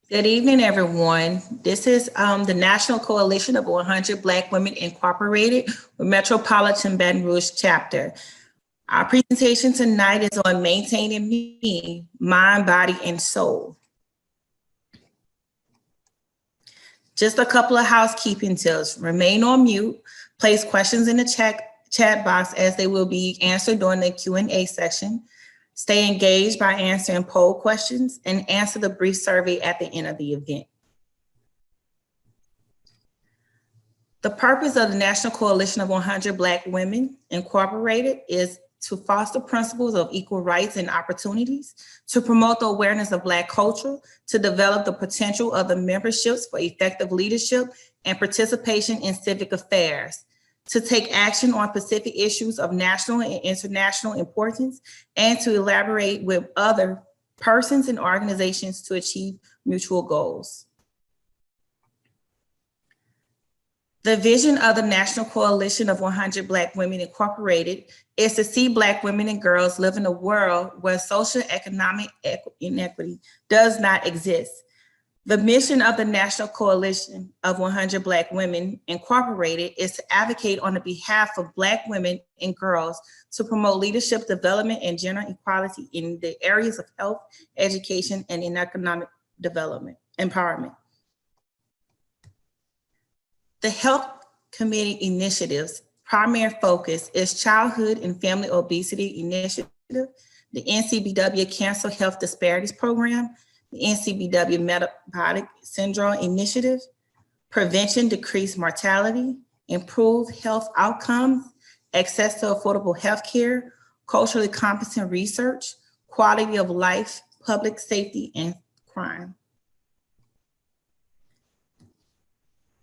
Good evening, everyone. This is the National Coalition of 100 Black Women Incorporated with Metropolitan Baton Rouge chapter. Our presentation tonight is on maintaining me, mind, body, and soul. Just a couple of housekeeping tips. Remain on mute. Place questions in the chat box as they will be answered during the Q&A section. Stay engaged by answering poll questions and answer the brief survey at the end of the event. The purpose of the National Coalition of 100 Black Women Incorporated is to foster principles of equal rights and opportunities, to promote the awareness of Black culture, to develop the potential of the memberships for effective leadership and participation in civic affairs, to take action on specific issues of national and international importance, and to elaborate with other persons and organizations to achieve mutual goals. The vision of the National Coalition of 100 Black Women Incorporated is to see Black women and girls live in a world where social economic inequity does not exist. The mission of the National Coalition of 100 Black Women Incorporated is to advocate on the behalf of Black women and girls to promote leadership development and gender equality in the areas of health, education, and in economic development, empowerment. The Health Committee Initiative's primary focus is Childhood and Family Obesity Initiative, the NCBW Cancer Health Disparities Program, the NCBW Metabolic Syndrome Initiative, Prevention Decreased Mortality, Improve Health Outcomes, Access to Affordable Healthcare, Culturally Competent Research, Quality of Life, Public Safety, and Crime.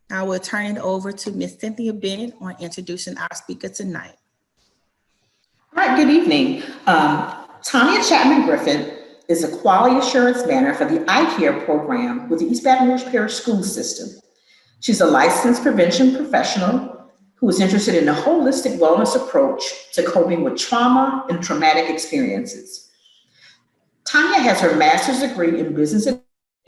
I will turn it over to Ms. Cynthia Bennett on introducing our speaker tonight. All right, good evening. Tanya Chapman-Griffin is a quality assurance manager for the eye care program with the East Baton Rouge Parish School System. She's a licensed prevention professional who is interested in a holistic wellness approach to coping with trauma and traumatic experiences. Tanya has her master's degree in business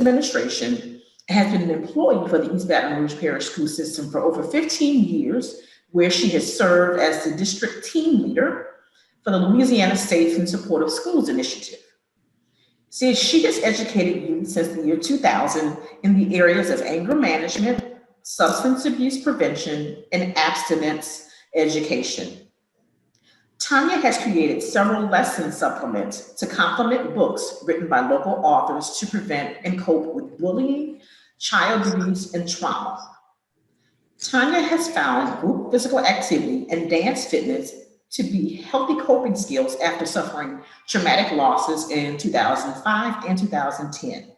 administration and has been an employee for the East Baton Rouge Parish School System for over 15 years, where she has served as the district team leader for the Louisiana Safe and Supportive Schools Initiative. She has educated youth since the year 2000 in the areas of anger management, substance abuse prevention, and abstinence education. Tanya has created several lesson supplements to complement books written by local authors to prevent and cope with bullying, child abuse, and trauma. Tanya has found group physical activity and dance fitness to be healthy coping skills after suffering traumatic losses in 2005 and 2010.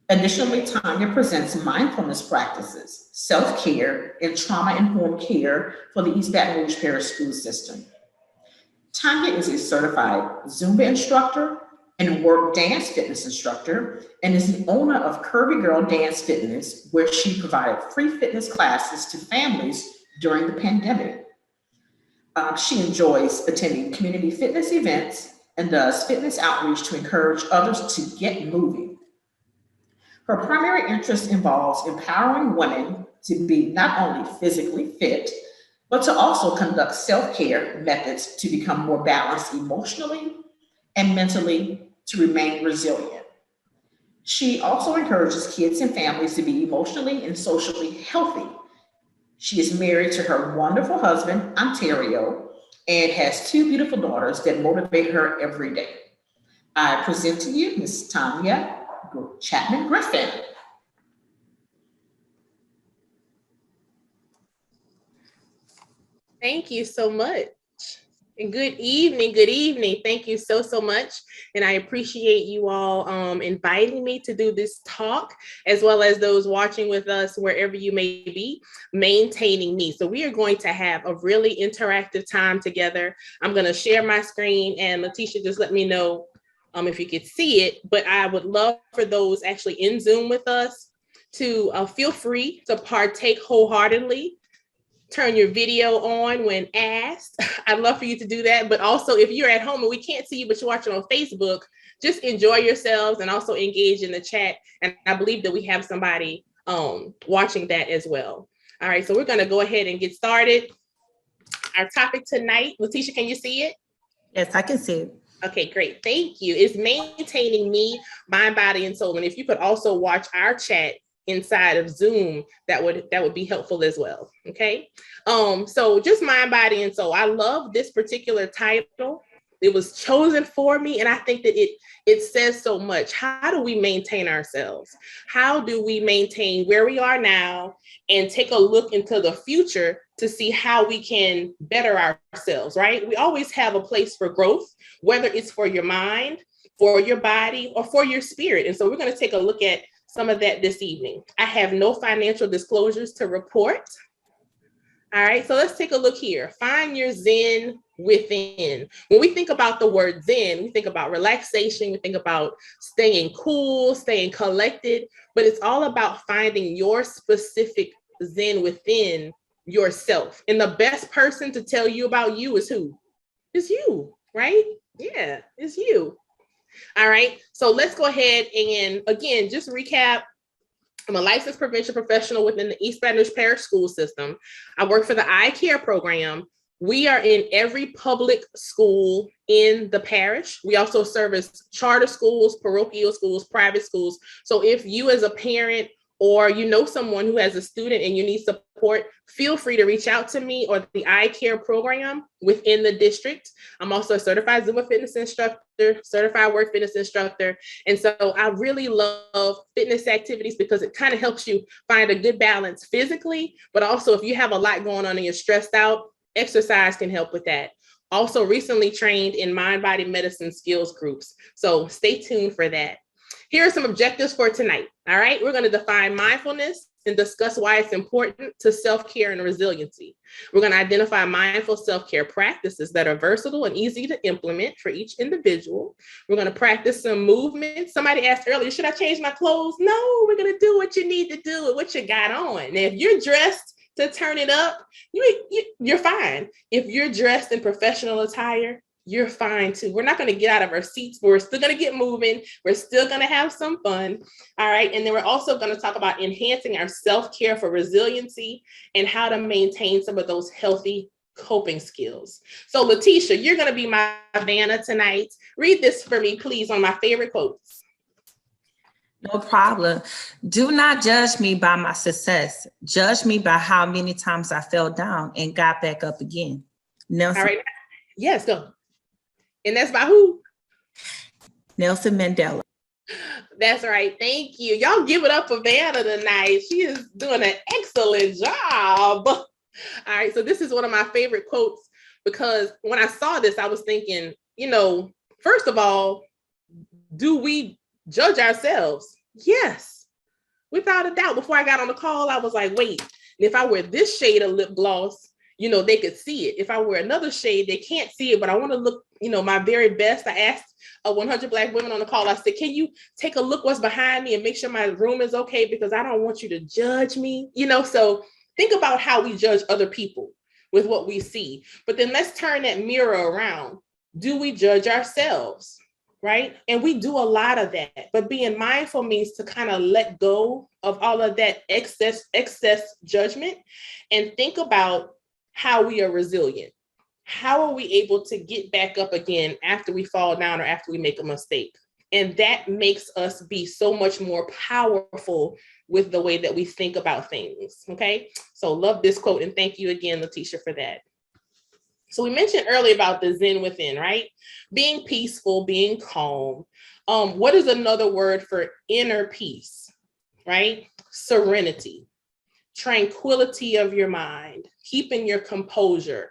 Additionally, Tanya presents mindfulness practices, self-care, and trauma-informed care for the East Baton Rouge Parish School System. Tanya is a certified Zumba instructor and work dance fitness instructor, and is the owner of Curvy Girl Dance Fitness, where she provided free fitness classes to families during the pandemic. She enjoys attending community fitness events and does fitness outreach to encourage others to get moving. Her primary interest involves empowering women to be not only physically fit, but to also conduct self-care methods to become more balanced emotionally and mentally to remain resilient. She also encourages kids and families to be emotionally and socially healthy. She is married to her wonderful husband, Ontario, and has two beautiful daughters that motivate her every day. I present to you Ms. Tanya Chapman-Griffin. Thank you so much. And good evening, good evening. Thank you so much. And I appreciate you all inviting me to do this talk, as well as those watching with us wherever you may be, maintaining me. So we are going to have a really interactive time together. I'm going to share my screen, and Letitia, just let me know if you could see it, but I would love for those actually in Zoom with us to feel free to partake wholeheartedly. Turn your video on when asked. I'd love for you to do that. But also, if you're at home and we can't see you, but you're watching on Facebook, just enjoy yourselves and also engage in the chat. And I believe that we have somebody watching that as well. All right, so we're going to go ahead and get started. Our topic tonight, Letitia, can you see it? Yes, I can see it. Okay, great. Thank you. It's maintaining me, mind, body, and soul. And if you could also watch our chat inside of Zoom, that would be helpful as well. Okay. So just mind, body, and soul. I love this particular title. It was chosen for me, and I think that it says so much. How do we maintain ourselves? How do we maintain where we are now and take a look into the future to see how we can better ourselves, right? We always have a place for growth, whether it's for your mind, for your body, or for your spirit. And so we're going to take a look at some of that this evening. I have no financial disclosures to report. All right, so let's take a look here. Find your Zen within. When we think about the word Zen, we think about relaxation, we think about staying cool, staying collected, but it's all about finding your specific Zen within yourself. And the best person to tell you about you is who? It's you, right? Yeah, it's you. All right, so let's go ahead and again, just recap. I'm a licensed prevention professional within the East Baton Rouge Parish School System. I work for the Eye Care program. We are in every public school in the parish. We also service charter schools, parochial schools, private schools. So if you as a parent or you know someone who has a student and you need support, feel free to reach out to me or the Eye Care program within the district. I'm also a certified Zumba fitness instructor, certified work fitness instructor. And so I really love fitness activities because it kind of helps you find a good balance physically, but also if you have a lot going on and you're stressed out, exercise can help with that. Also recently trained in mind, body, medicine skills groups. So stay tuned for that. Here are some objectives for tonight. All right, we're going to define mindfulness and discuss why it's important to self-care and resiliency. We're going to identify mindful self-care practices that are versatile and easy to implement for each individual. We're going to practice some movement. Somebody asked earlier, should I change my clothes? No, we're going to do what you need to do with what you got on. And if you're dressed to turn it up, you're fine. If you're dressed in professional attire, you're fine too. We're not going to get out of our seats, but we're still going to get moving. We're still going to have some fun. All right. And then we're also going to talk about enhancing our self-care for resiliency and how to maintain some of those healthy coping skills. So Letitia, you're going to be my Vanna tonight. Read this for me, please, on my favorite quotes. No problem. Do not judge me by my success. Judge me by how many times I fell down and got back up again. Nelson. All right. Yes, go. And that's by who? Nelson Mandela. That's right. Thank you. Y'all give it up for Vanna tonight. She is doing an excellent job. All right. So this is one of my favorite quotes because when I saw this, I was thinking, first of all, do we judge ourselves? Yes, without a doubt. Before I got on the call, I was like, wait, if I wear this shade of lip gloss, they could see it. If I wear another shade, they can't see it, but I want to look, my very best. I asked 100 Black women on the call, I said, can you take a look what's behind me and make sure my room is okay? Because I don't want you to judge me, so think about how we judge other people with what we see. But then let's turn that mirror around. Do we judge ourselves? Right? And we do a lot of that, but being mindful means to kind of let go of all of that excess judgment and think about how we are resilient. How are we able to get back up again after we fall down or after we make a mistake? And that makes us be so much more powerful with the way that we think about things. Okay. So love this quote. And thank you again, Letitia, for that. So we mentioned earlier about the Zen within, right? Being peaceful, being calm. What is another word for inner peace, right? Serenity, tranquility of your mind, keeping your composure,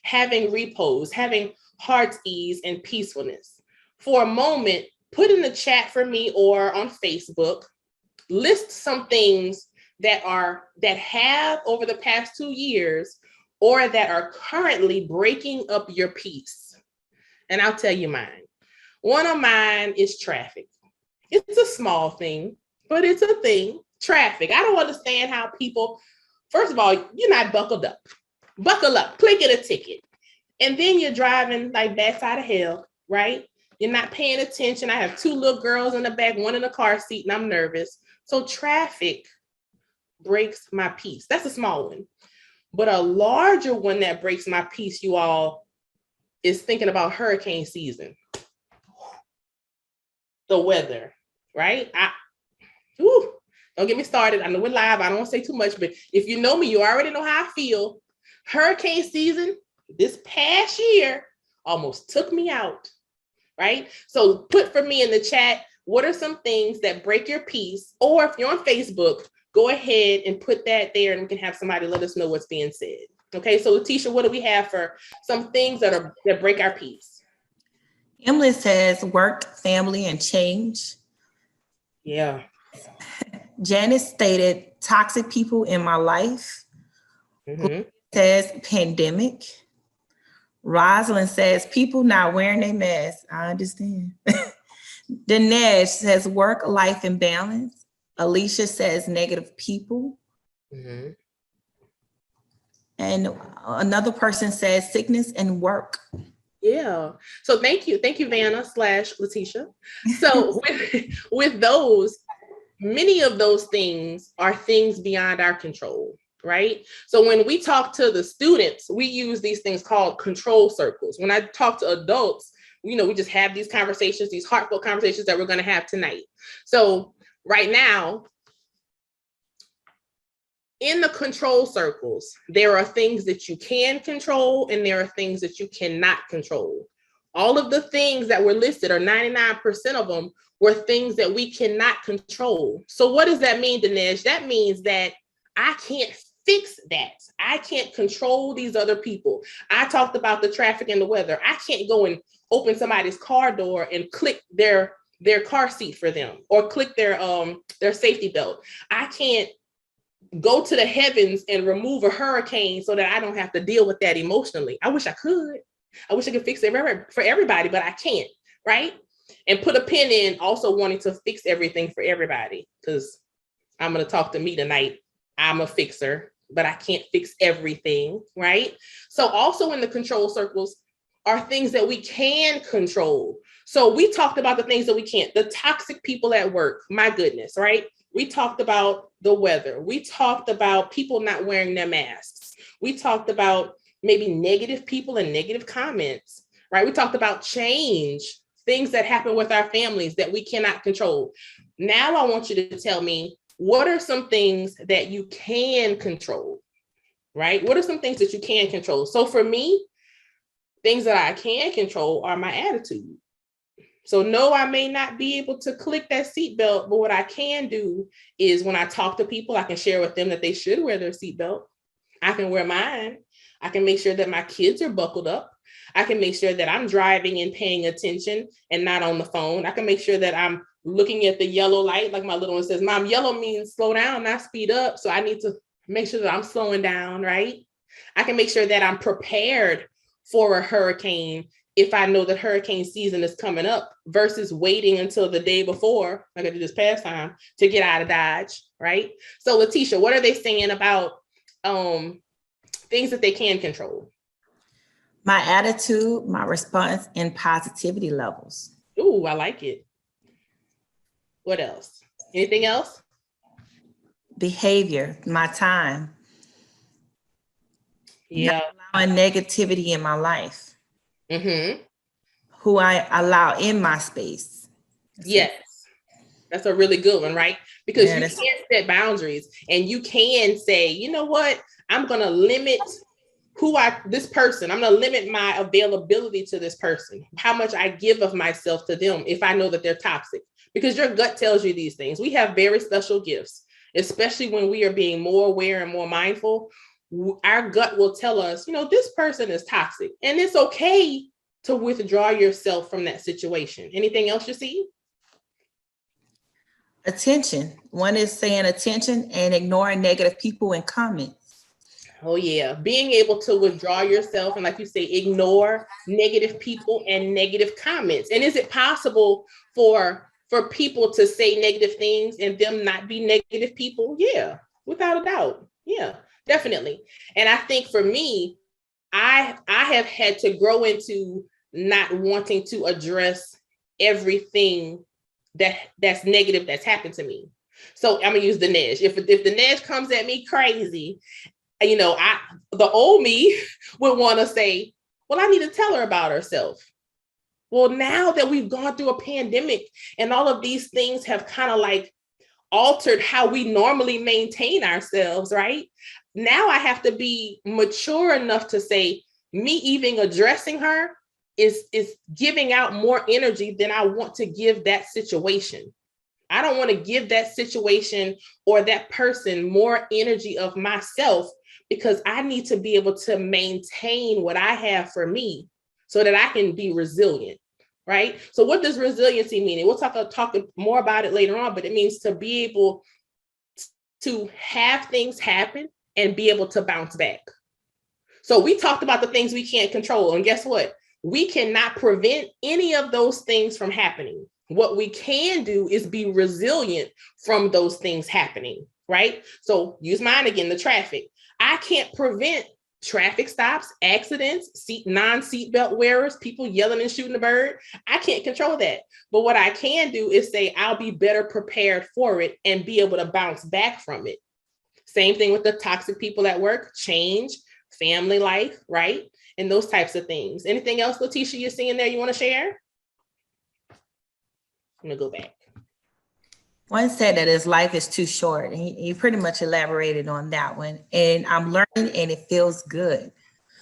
having repose, having heart's ease and peacefulness. For a moment, put in the chat for me or on Facebook, list some things that have over the past 2 years or that are currently breaking up your peace. And I'll tell you mine. One of mine is traffic. It's a small thing, but it's a thing. Traffic. I don't understand how people, first of all, you're not buckled up. Buckle up, click it a ticket. And then you're driving like backside of hell, right? You're not paying attention. I have 2 little girls in the back, one in the car seat, and I'm nervous. So traffic breaks my peace. That's a small one. But a larger one that breaks my peace, you all, is thinking about hurricane season. The weather, right? Don't get me started. I know we're live. I don't want to say too much, but if you know me, you already know how I feel. Hurricane season this past year almost took me out, right? So put for me in the chat, what are some things that break your peace? Or if you're on Facebook, go ahead and put that there and we can have somebody let us know what's being said. Okay, so Letitia, what do we have for some things that break our peace? Emily says work, family, and change. Yeah. Janice stated toxic people in my life. Mm-hmm. Says pandemic. Rosalind says people not wearing their masks. I understand. Dinesh says work, life, and balance. Alicia says negative people. Mm-hmm. And another person says sickness and work. Yeah. So thank you, Vanna / Letitia. So with those, many of those things are things beyond our control, right? So when we talk to the students, we use these things called control circles. When I talk to adults, we just have these conversations, these heartfelt conversations that we're going to have tonight. So right now, in the control circles, there are things that you can control and there are things that you cannot control. All of the things that were listed, or 99% of them, were things that we cannot control. So what does that mean, Dinesh? That means that I can't fix that. I can't control these other people. I talked about the traffic and the weather. I can't go and open somebody's car door and click their car seat for them or click their safety belt. I can't go to the heavens and remove a hurricane so that I don't have to deal with that emotionally. I wish I could. I wish I could fix it for everybody, but I can't, right? And put a pin in also wanting to fix everything for everybody, because I'm going to talk to me tonight. I'm a fixer, but I can't fix everything, right? So also in the control circles are things that we can control. So we talked about the things that we can't. The toxic people at work, my goodness, right? We talked about the weather. We talked about people not wearing their masks. We talked about maybe negative people and negative comments, right? We talked about change, things that happen with our families that we cannot control. Now I want you to tell me, what are some things that you can control, right? What are some things that you can control? So for me, things that I can control are my attitude. So no, I may not be able to click that seatbelt, but what I can do is when I talk to people, I can share with them that they should wear their seatbelt. I can wear mine. I can make sure that my kids are buckled up. I can make sure that I'm driving and paying attention and not on the phone. I can make sure that I'm looking at the yellow light. Like my little one says, Mom, yellow means slow down, not speed up. So I need to make sure that I'm slowing down, right? I can make sure that I'm prepared for a hurricane if I know that hurricane season is coming up versus waiting until the day before, like I did this past time, to get out of Dodge, right? So Letitia, what are they saying about things that they can control? My attitude, my response, and positivity levels. Ooh, I like it. What else? Anything else? Behavior, my time. Yeah. Not allowing negativity in my life. Mm-hmm. Who I allow in my space. Yes. That's a really good one, right? Because you can't set boundaries and you can say, you know what? I'm going to limit this person. I'm going to limit my availability to this person, how much I give of myself to them if I know that they're toxic, because your gut tells you these things. We have very special gifts, especially when we are being more aware and more mindful. Our gut will tell us, this person is toxic, and it's okay to withdraw yourself from that situation. Anything else you see? Attention. One is saying attention and ignoring negative people and comments. Oh yeah, being able to withdraw yourself and, like you say, ignore negative people and negative comments. And is it possible for people to say negative things and them not be negative people? Yeah, without a doubt. Yeah, definitely. And I think for me, I have had to grow into not wanting to address everything that's negative that's happened to me. So I'm gonna use Dinesh. If Dinesh comes at me crazy, you know, the old me would want to say, well, I need to tell her about herself. Well, now that we've gone through a pandemic and all of these things have kind of like altered how we normally maintain ourselves, right? Now I have to be mature enough to say, me even addressing her is giving out more energy than I want to give that situation. I don't want to give that situation or that person more energy of myself, because I need to be able to maintain what I have for me so that I can be resilient, right? So what does resiliency mean? And we'll talk more about it later on, but it means to be able to have things happen and be able to bounce back. So we talked about the things we can't control, and guess what? We cannot prevent any of those things from happening. What we can do is be resilient from those things happening, right? So use mine again, the traffic. I can't prevent traffic stops, accidents, non-seatbelt wearers, people yelling and shooting a bird. I can't control that. But what I can do is say, I'll be better prepared for it and be able to bounce back from it. Same thing with the toxic people at work, change, family life, right? And those types of things. Anything else, Letitia, you're seeing there you want to share? I'm gonna go back. One said that his life is too short, and he pretty much elaborated on that one. And I'm learning, and it feels good.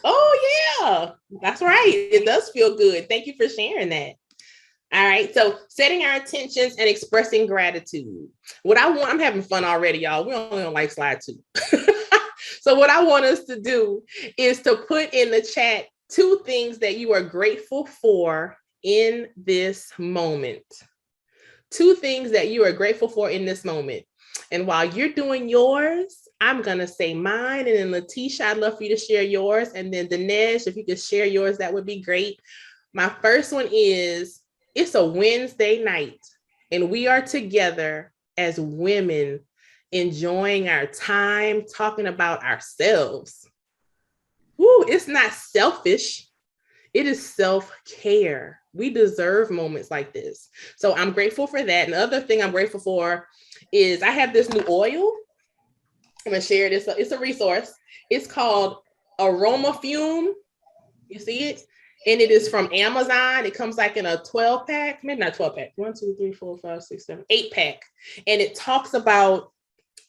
Oh yeah, that's right. It does feel good. Thank you for sharing that. All right, so setting our intentions and expressing gratitude. What I want, I'm having fun already, y'all. We're only on like slide 2. So what I want us to do is to put in the chat 2 things that you are grateful for in this moment. 2 things that you are grateful for in this moment. And while you're doing yours, I'm going to say mine. And then Letitia, I'd love for you to share yours. And then Dinesh, if you could share yours, that would be great. My first one is, it's a Wednesday night and we are together as women enjoying our time, talking about ourselves. Woo, it's not selfish. It is self-care. We deserve moments like this. So I'm grateful for that. And the other thing I'm grateful for is I have this new oil. I'm going to share this. It's a resource. It's called Aroma Fume. You see it? And it is from Amazon. It comes like in a 12 pack, maybe not 12 pack, 1, 2, 3, 4, 5, 6, 7, 8 pack. And it talks about,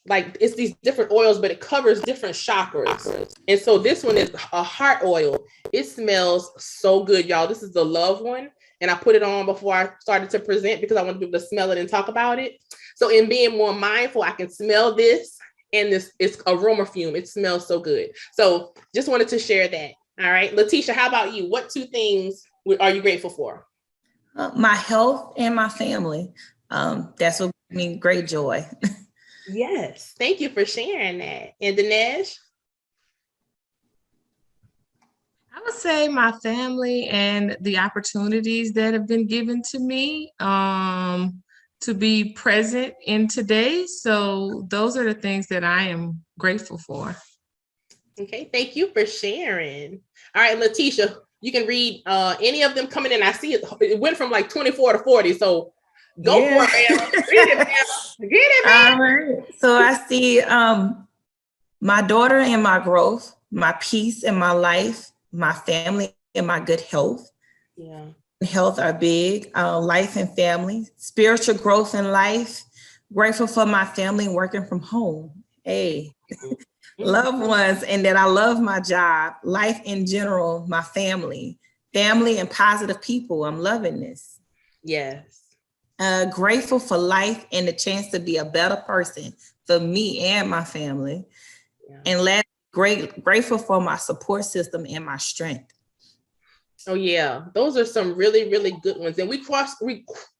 like, it's these different oils, but it covers different chakras. And so this one is a heart oil. It smells so good, y'all. This is the love one. And I put it on before I started to present because I want to be able to smell it and talk about it. So in being more mindful, I can smell this, and this is aroma fume. It smells so good. So just wanted to share that. All right. Letitia, how about you? What 2 things are you grateful for? My health and my family. That's what gives me great joy. Yes. Thank you for sharing that. And Dinesh? I would say my family and the opportunities that have been given to me to be present in today. So those are the things that I am grateful for. Okay, thank you for sharing. All right, Letitia, you can read any of them coming in. I see it went from like 24 to 40, so go for it, man. Read it, man. Get it, man. All right. So I see my daughter and my growth, my peace and my life, my family and my good health. Yeah. Health are big, life and family, spiritual growth in life, grateful for my family working from home. Hey. Loved ones, and that I love my job, life in general, my family and positive people. I'm loving this. Yes. Grateful for life and the chance to be a better person for me and my family. Yeah. And last, grateful for my support system and my strength. Oh yeah, those are some really, really good ones. And we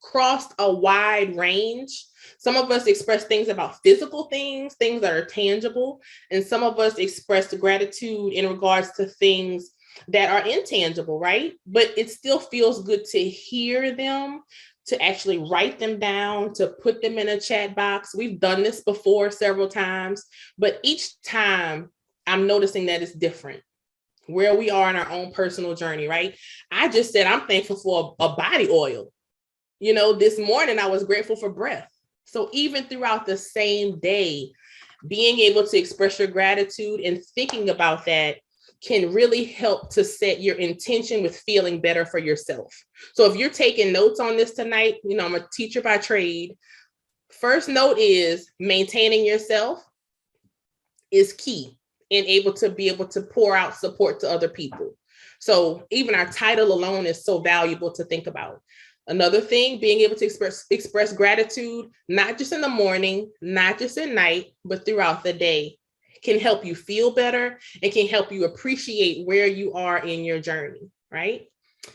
crossed a wide range. Some of us express things about physical things that are tangible. And some of us express gratitude in regards to things that are intangible, right? But it still feels good to hear them, to actually write them down, to put them in a chat box. We've done this before several times, but each time I'm noticing that it's different. Where we are in our own personal journey, right? I just said I'm thankful for a body oil. This morning I was grateful for breath. So even throughout the same day, being able to express your gratitude and thinking about that can really help to set your intention with feeling better for yourself. So if you're taking notes on this tonight, I'm a teacher by trade. First note is maintaining yourself is key and able to pour out support to other people. So even our title alone is so valuable to think about. Another thing, being able to express gratitude, not just in the morning, not just at night, but throughout the day, can help you feel better and can help you appreciate where you are in your journey, right?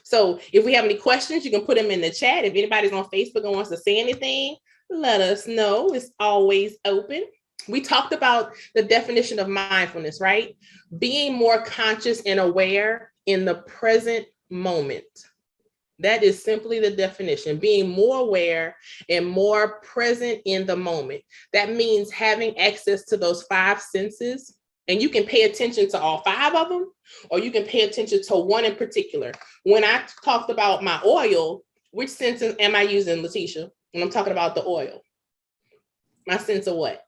So if we have any questions, you can put them in the chat. If anybody's on Facebook and wants to say anything, let us know. It's always open. We talked about the definition of mindfulness, right? Being more conscious and aware in the present moment. That is simply the definition, being more aware and more present in the moment. That means having access to those 5 senses, and you can pay attention to all 5 of them, or you can pay attention to one in particular. When I talked about my oil, which sense am I using, Letitia, when I'm talking about the oil? My sense of what?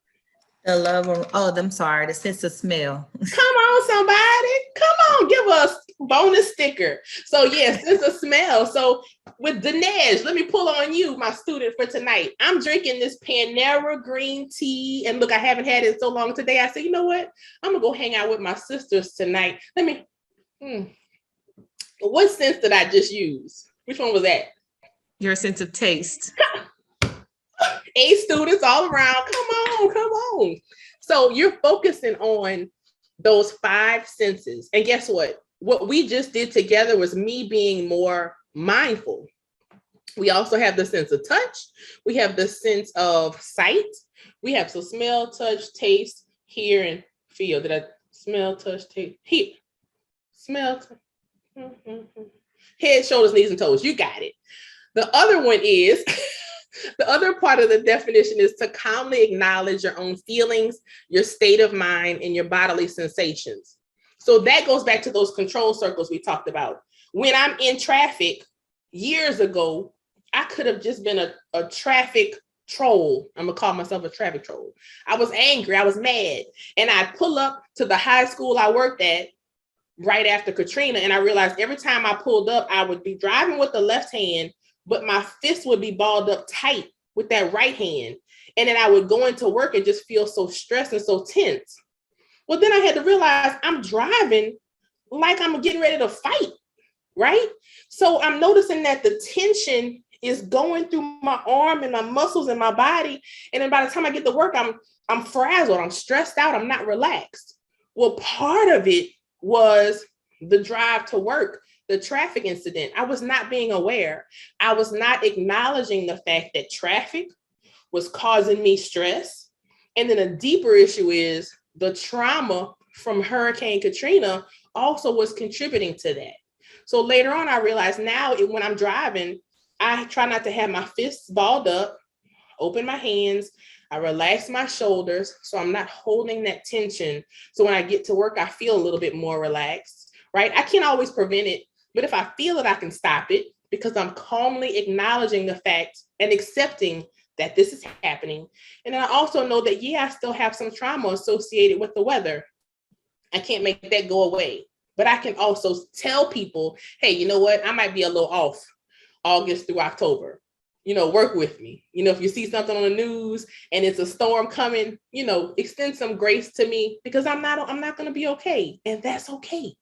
The love of, I'm sorry, the sense of smell. Come on, somebody. Come on, give us a bonus sticker. So yes, sense of smell. So with Dinesh, let me pull on you, my student for tonight. I'm drinking this Panera green tea. And look, I haven't had it so long today. I said, you know what? I'm going to go hang out with my sisters tonight. What sense did I just use? Which one was that? Your sense of taste. A students all around. Come on. So you're focusing on those 5 senses. And guess what? What we just did together was me being more mindful. We also have the sense of touch. We have the sense of sight. We have smell, touch, taste, hear, and feel. Did I smell, touch, taste, hear? Smell, head, shoulders, knees, and toes. You got it. The other one is... The other part of the definition is to calmly acknowledge your own feelings, your state of mind, and your bodily sensations. So that goes back to those control circles we talked about. When I'm in traffic, years ago, I could have just been a traffic troll. I'm gonna call myself a traffic troll. I was angry, I was mad, and I'd pull up to the high school I worked at right after Katrina, and I realized every time I pulled up, I would be driving with the left hand, but my fist would be balled up tight with that right hand. And then I would go into work and just feel so stressed and so tense. Well, then I had to realize I'm driving like I'm getting ready to fight, right? So I'm noticing that the tension is going through my arm and my muscles and my body. And then by the time I get to work, I'm frazzled, I'm stressed out, I'm not relaxed. Well, part of it was the drive to work. The traffic incident, I was not being aware. I was not acknowledging the fact that traffic was causing me stress. And then a deeper issue is the trauma from Hurricane Katrina also was contributing to that. So later on, I realized now when I'm driving, I try not to have my fists balled up, open my hands, I relax my shoulders so I'm not holding that tension. So when I get to work, I feel a little bit more relaxed, right? I can't always prevent it. But if I feel it, I can stop it because I'm calmly acknowledging the fact and accepting that this is happening. And then I also know that, I still have some trauma associated with the weather. I can't make that go away. But I can also tell people, hey, you know what? I might be a little off August through October. Work with me. If you see something on the news and it's a storm coming, extend some grace to me because I'm not going to be okay. And that's okay.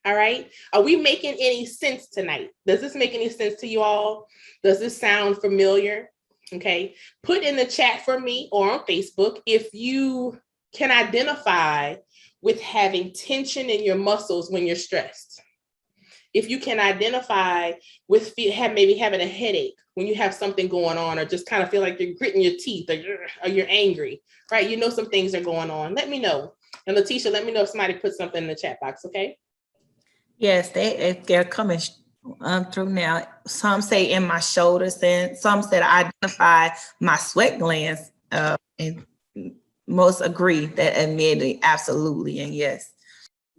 All right. Are we making any sense tonight? Does this make any sense to you all? Does this sound familiar? Okay. Put in the chat for me or on Facebook if you can identify with having tension in your muscles when you're stressed. If you can identify with maybe having a headache when you have something going on, or just kind of feel like you're gritting your teeth, or you're angry, right? Some things are going on. Let me know. And Letitia, let me know if somebody put something in the chat box. Okay. Yes, they're coming through now. Some say in my shoulders, and some said I identify my sweat glands. And most agree that immediately, absolutely, and yes.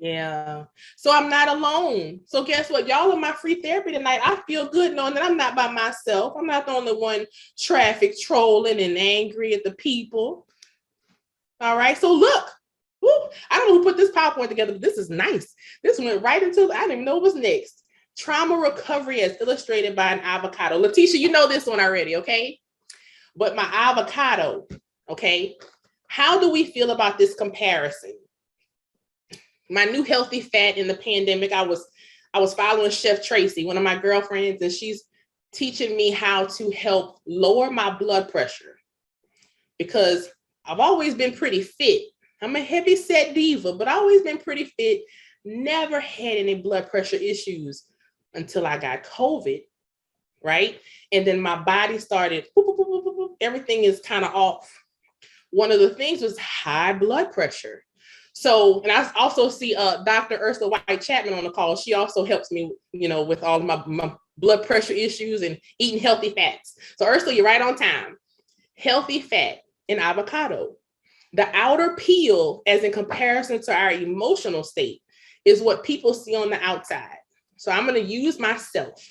Yeah. So I'm not alone. So guess what? Y'all are my free therapy tonight. I feel good knowing that I'm not by myself. I'm not the only one traffic trolling and angry at the people. All right. So look, I don't know who put this PowerPoint together, but this is nice. This went right into, I didn't even know what was next. Trauma recovery as illustrated by an avocado. Letitia, you know this one already, okay? But my avocado, okay? How do we feel about this comparison? My new healthy fat in the pandemic, I was following Chef Tracy, one of my girlfriends, and she's teaching me how to help lower my blood pressure because I've always been pretty fit. I'm a heavy set diva, but I've always been pretty fit. Never had any blood pressure issues until I got COVID, right? And then my body started, everything is kind of off. One of the things was high blood pressure. So, and I also see Dr. Ursula White Chapman on the call. She also helps me, with all of my blood pressure issues and eating healthy fats. So Ursula, you're right on time. Healthy fat in avocado. The outer peel, as in comparison to our emotional state, is what people see on the outside. So I'm going to use myself.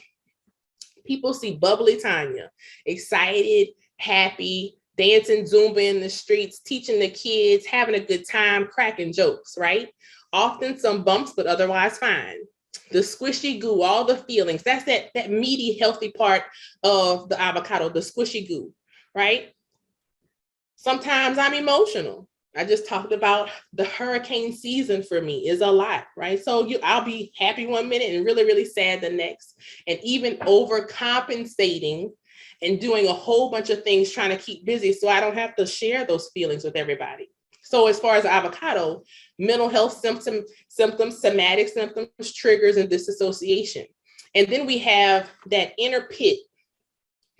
People see bubbly Tanya, excited, happy, dancing Zumba in the streets, teaching the kids, having a good time, cracking jokes, right? Often some bumps, but otherwise fine. The squishy goo, all the feelings, that's that meaty, healthy part of the avocado, the squishy goo, right? Sometimes I'm emotional. I just talked about the hurricane season for me is a lot, right? So I'll be happy one minute and really, really sad the next, and even overcompensating and doing a whole bunch of things trying to keep busy so I don't have to share those feelings with everybody. So as far as avocado, mental health symptoms, somatic symptoms, triggers, and disassociation. And then we have that inner pit,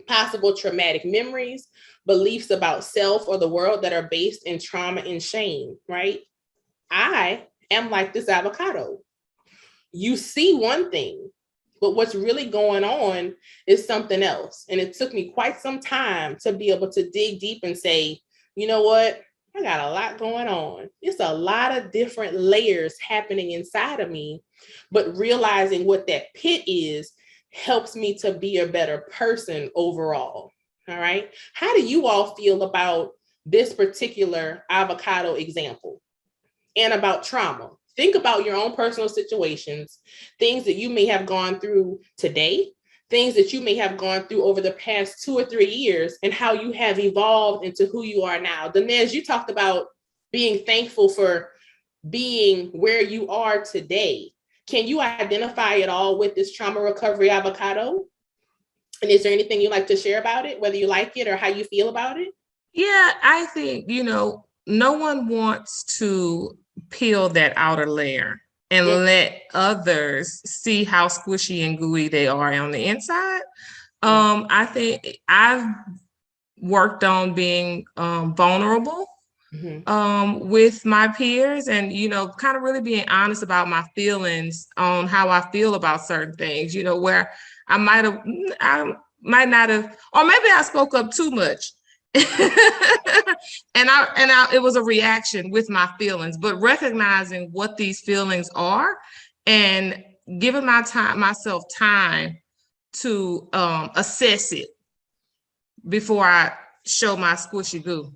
possible traumatic memories, beliefs about self or the world that are based in trauma and shame, right? I am like this avocado. You see one thing, but what's really going on is something else. And it took me quite some time to be able to dig deep and say, you know what? I got a lot going on. It's a lot of different layers happening inside of me, but realizing what that pit is helps me to be a better person overall. All right. How do you all feel about this particular avocado example and about trauma? Think about your own personal situations, things that you may have gone through today, things that you may have gone through over the past 2 or 3 years, and how you have evolved into who you are now. Dinesh, you talked about being thankful for being where you are today. Can you identify it all with this trauma recovery avocado? And is there anything you'd like to share about it, whether you like it or how you feel about it? Yeah, I think, no one wants to peel that outer layer and let others see how squishy and gooey they are on the inside. I think I've worked on being vulnerable with my peers and, kind of really being honest about my feelings on how I feel about certain things, where I might not have, or maybe I spoke up too much. and it was a reaction with my feelings, but recognizing what these feelings are and giving myself time to assess it before I show my squishy goo.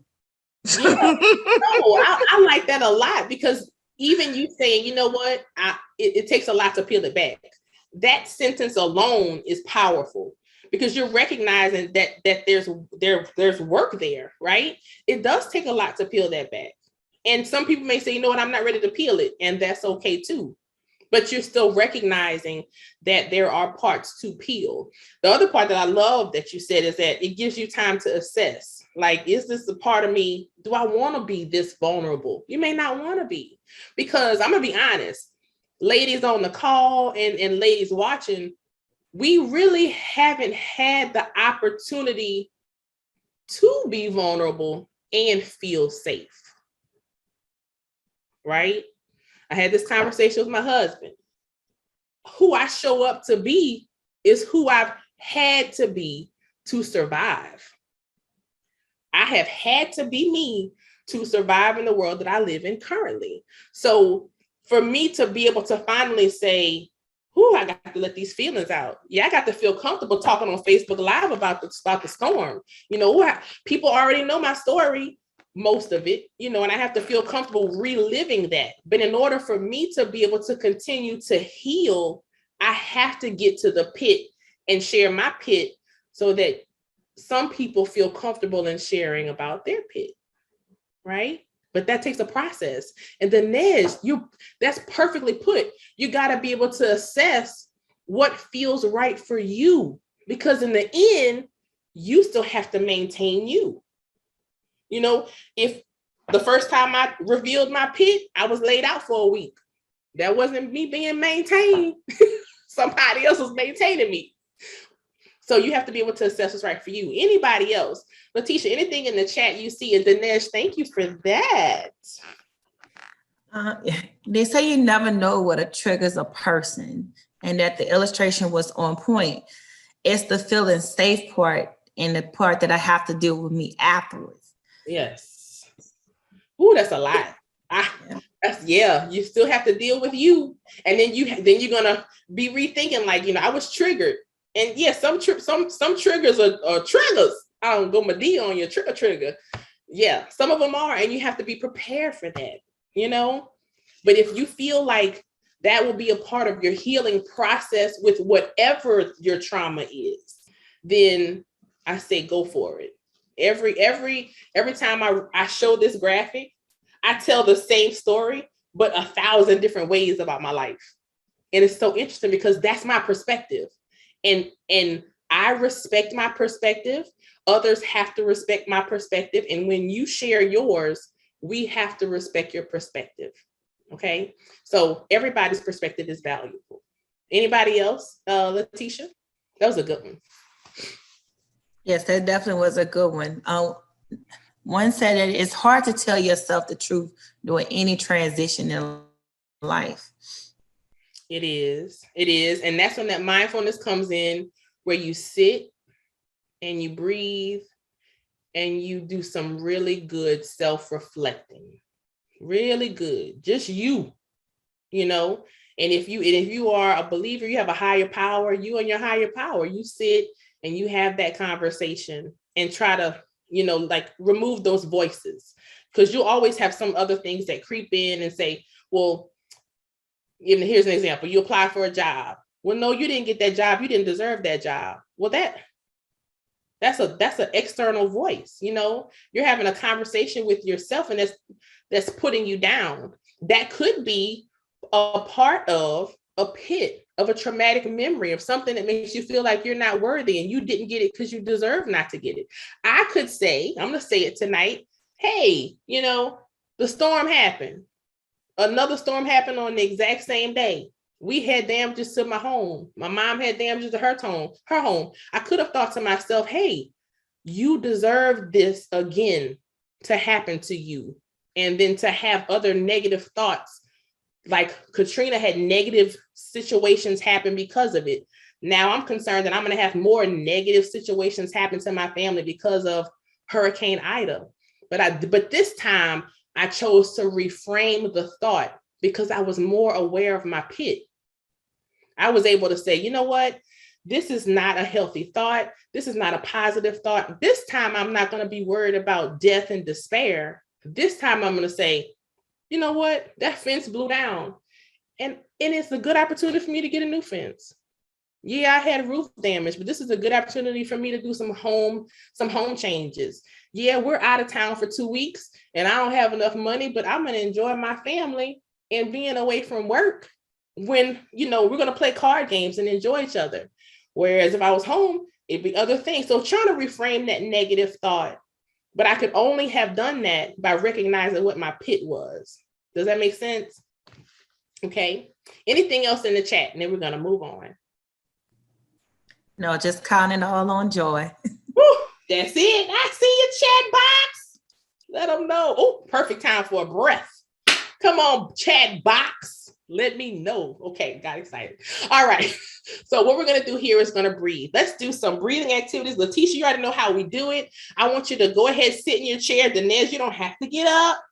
Yeah. I like that a lot, because even you saying, you know what, it takes a lot to peel it back. That sentence alone is powerful, because you're recognizing that there's work there, right? It does take a lot to peel that back. And some people may say, you know what, I'm not ready to peel it. And that's okay too. But you're still recognizing that there are parts to peel. The other part that I love that you said is that it gives you time to assess. Like, is this a part of me? Do I want to be this vulnerable? You may not want to be, because I'm going to be honest, ladies on the call and ladies watching, we really haven't had the opportunity to be vulnerable and feel safe, right? I had this conversation with my husband. Who I show up to be is who I've had to be to survive. I have had to be me to survive in the world that I live in currently. So for me to be able to finally say, whoo, I got to let these feelings out. Yeah, I got to feel comfortable talking on Facebook Live about the storm. You know, people already know my story, most of it, you know, and I have to feel comfortable reliving that. But in order for me to be able to continue to heal, I have to get to the pit and share my pit so that some people feel comfortable in sharing about their pit, right? But that takes a process. And the that's perfectly put. You got to be able to assess what feels right for you, because in the end, you still have to maintain you. You know, if the first time I revealed my pit, I was laid out for a week. That wasn't me being maintained. Somebody else was maintaining me. So you have to be able to assess what's right for you. Anybody else? Letitia, anything in the chat you see? And Dinesh, thank you for that. They say you never know what triggers a person, and that the illustration was on point. It's the feeling safe part and the part that I have to deal with me afterwards. Yes. Ooh, that's a lot. You still have to deal with you. And then you're gonna be rethinking, like, you know, I was triggered. And yes, some triggers are triggers. I don't go my D on your trigger. Yeah, some of them are, and you have to be prepared for that, you know. But if you feel like that will be a part of your healing process with whatever your trauma is, then I say go for it. Every time I show this graphic, I tell the same story, but 1,000 different ways about my life. And it's so interesting because that's my perspective. And I respect my perspective. Others have to respect my perspective. And when you share yours, we have to respect your perspective. Okay. So everybody's perspective is valuable. Anybody else? Letitia? That was a good one. Yes, that definitely was a good one. One said that it's hard to tell yourself the truth during any transition in life. It is. And that's when that mindfulness comes in, where you sit and you breathe and you do some really good self-reflecting. Really good. Just you know. And if you are a believer, you have a higher power, you and your higher power, you sit and you have that conversation and try to, you know, like remove those voices, because you'll always have some other things that creep in and say, well, even here's an example. You apply for a job. Well, no, you didn't get that job. You didn't deserve that job. Well, that's an external voice. You know, you're having a conversation with yourself, and that's putting you down. That could be a part of a pit of a traumatic memory of something that makes you feel like you're not worthy and you didn't get it because you deserve not to get it. I could say, I'm going to say it tonight. Hey, you know, the storm happened. Another storm happened on the exact same day. We had damages to my home. My mom had damages to her home. I could have thought to myself, hey, you deserve this again to happen to you. And then to have other negative thoughts, like Katrina had negative situations happen because of it. Now I'm concerned that I'm going to have more negative situations happen to my family because of Hurricane Ida. But this time I chose to reframe the thought because I was more aware of my pit. I was able to say, you know what? This is not a healthy thought. This is not a positive thought. This time I'm not going to be worried about death and despair. This time I'm going to say, you know what? That fence blew down. And it's a good opportunity for me to get a new fence. Yeah, I had roof damage, but this is a good opportunity for me to do some home changes. Yeah, we're out of town for 2 weeks and I don't have enough money, but I'm going to enjoy my family and being away from work when, you know, we're going to play card games and enjoy each other. Whereas if I was home, it'd be other things. So trying to reframe that negative thought, but I could only have done that by recognizing what my pit was. Does that make sense? Okay. Anything else in the chat? And then we're going to move on. No, just counting all on joy. Woo, that's it. I see your chat box. Let them know. Oh, perfect time for a breath. Come on, chat box. Let me know. Okay, got excited. All right. So what we're going to do here is going to breathe. Let's do some breathing activities. Letitia, you already know how we do it. I want you to go ahead, sit in your chair. Dinesh, you don't have to get up.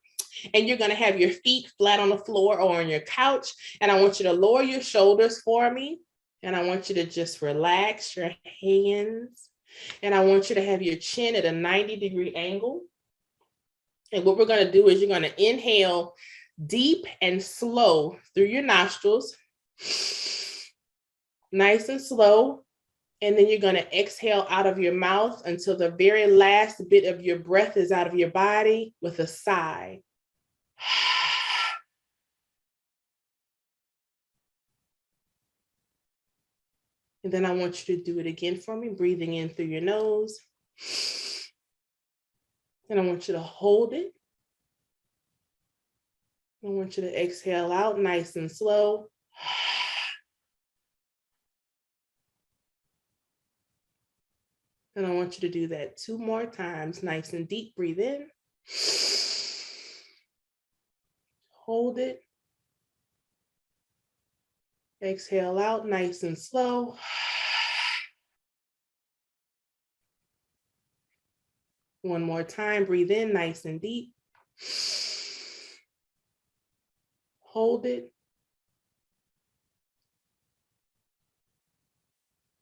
And you're going to have your feet flat on the floor or on your couch. And I want you to lower your shoulders for me. And I want you to just relax your hands. And I want you to have your chin at a 90-degree angle. And what we're going to do is you're going to inhale deep and slow through your nostrils. Nice and slow. And then you're going to exhale out of your mouth until the very last bit of your breath is out of your body with a sigh. And then I want you to do it again for me, breathing in through your nose. And I want you to hold it. I want you to exhale out nice and slow. And I want you to do that 2 more times, nice and deep. Breathe in. Hold it. Exhale out, nice and slow. One more time, breathe in, nice and deep. Hold it.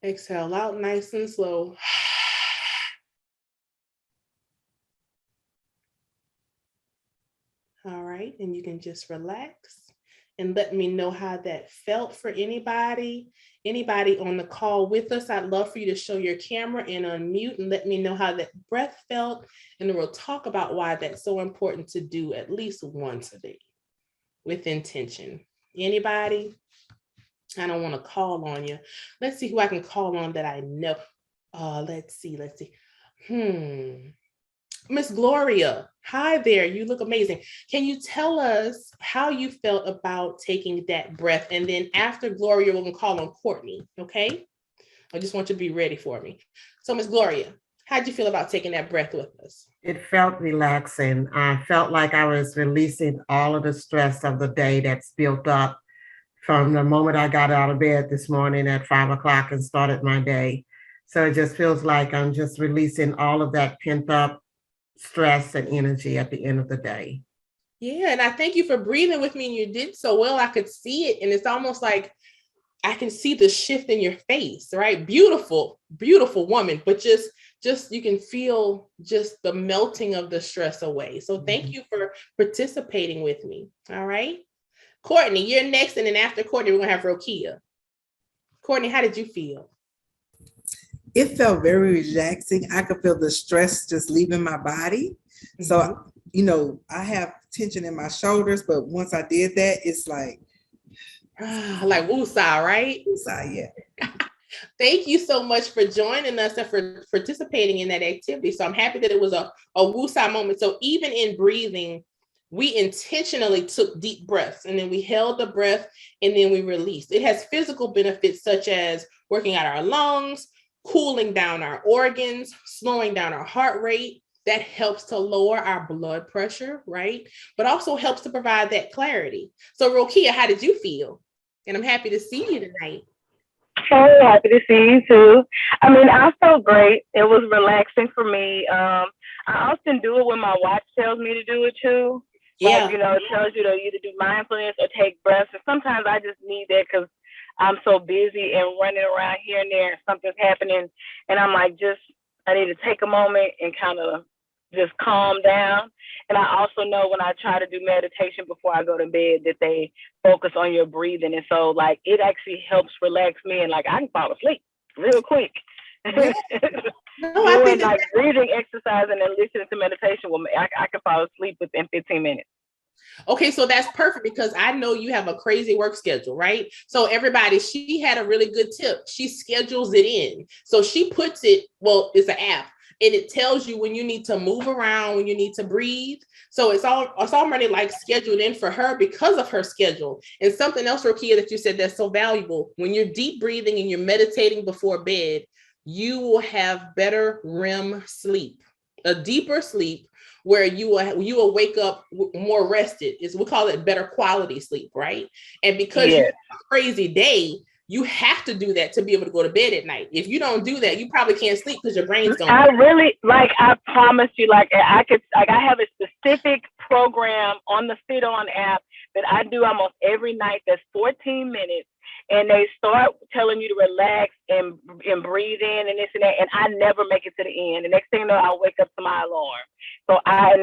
Exhale out, nice and slow. All right, and you can just relax and let me know how that felt for anybody on the call with us. I'd love for you to show your camera and unmute and let me know how that breath felt. And then we'll talk about why that's so important to do at least once a day with intention. Anybody? I don't want to call on you. Let's see who I can call on that I know. Let's see. Miss Gloria, hi there. You look amazing. Can you tell us how you felt about taking that breath? And then after Gloria, we're going to call on Courtney, okay? I just want you to be ready for me. So Miss Gloria, how'd you feel about taking that breath with us? It felt relaxing. I felt like I was releasing all of the stress of the day that's built up from the moment I got out of bed this morning at 5 o'clock and started my day. So it just feels like I'm just releasing all of that pent up stress and energy at the end of the day. Yeah, and I thank you for breathing with me, and you did so well. I could see it, and it's almost like I can see the shift in your face, right? Beautiful, beautiful woman, but just you can feel just the melting of the stress away. So thank you for participating with me. All right. Courtney, you're next, and then after Courtney, we're gonna have Rokia. Courtney, how did you feel? It felt very relaxing. I could feel the stress just leaving my body. Mm-hmm. So, I have tension in my shoulders, but once I did that, it's like woosah, right? Woosah, yeah. Thank you so much for joining us and for participating in that activity. So I'm happy that it was a woosah moment. So even in breathing, we intentionally took deep breaths, and then we held the breath, and then we released. It has physical benefits such as working out our lungs, cooling down our organs, slowing down our heart rate. That helps to lower our blood pressure, right? But also helps to provide that clarity. So Rokia, how did you feel? And I'm happy to see you tonight. So happy to see you too. I felt great. It was relaxing for me. I often do it when my watch tells me to do it too. Yeah. Like, it tells you to either do mindfulness or take breaths. And sometimes I just need that because I'm so busy and running around here and there and something's happening. And I'm like, I need to take a moment and kind of just calm down. And I also know when I try to do meditation before I go to bed that they focus on your breathing. And so like, it actually helps relax me, and like, I can fall asleep real quick. Yeah. No, I think like breathing exercise and then listening to meditation, I can fall asleep within 15 minutes. Okay, so that's perfect because I know you have a crazy work schedule, right? So everybody, she had a really good tip. She schedules it in. So she puts it, it's an app, and it tells you when you need to move around, when you need to breathe. So it's already like scheduled in for her because of her schedule. And something else, Rokia, that you said that's so valuable, when you're deep breathing and you're meditating before bed, you will have better REM sleep, a deeper sleep where you will wake up more rested. We call it better quality sleep, right? And because you have a crazy day, you have to do that to be able to go to bed at night. If you don't do that, you probably can't sleep because your brain's going. I promise you, I have a specific program on the Fit On app that I do almost every night. That's 14 minutes. And they start telling you to relax and breathe in and this and that. And I never make it to the end. The next thing you know, I'll wake up to my alarm. So I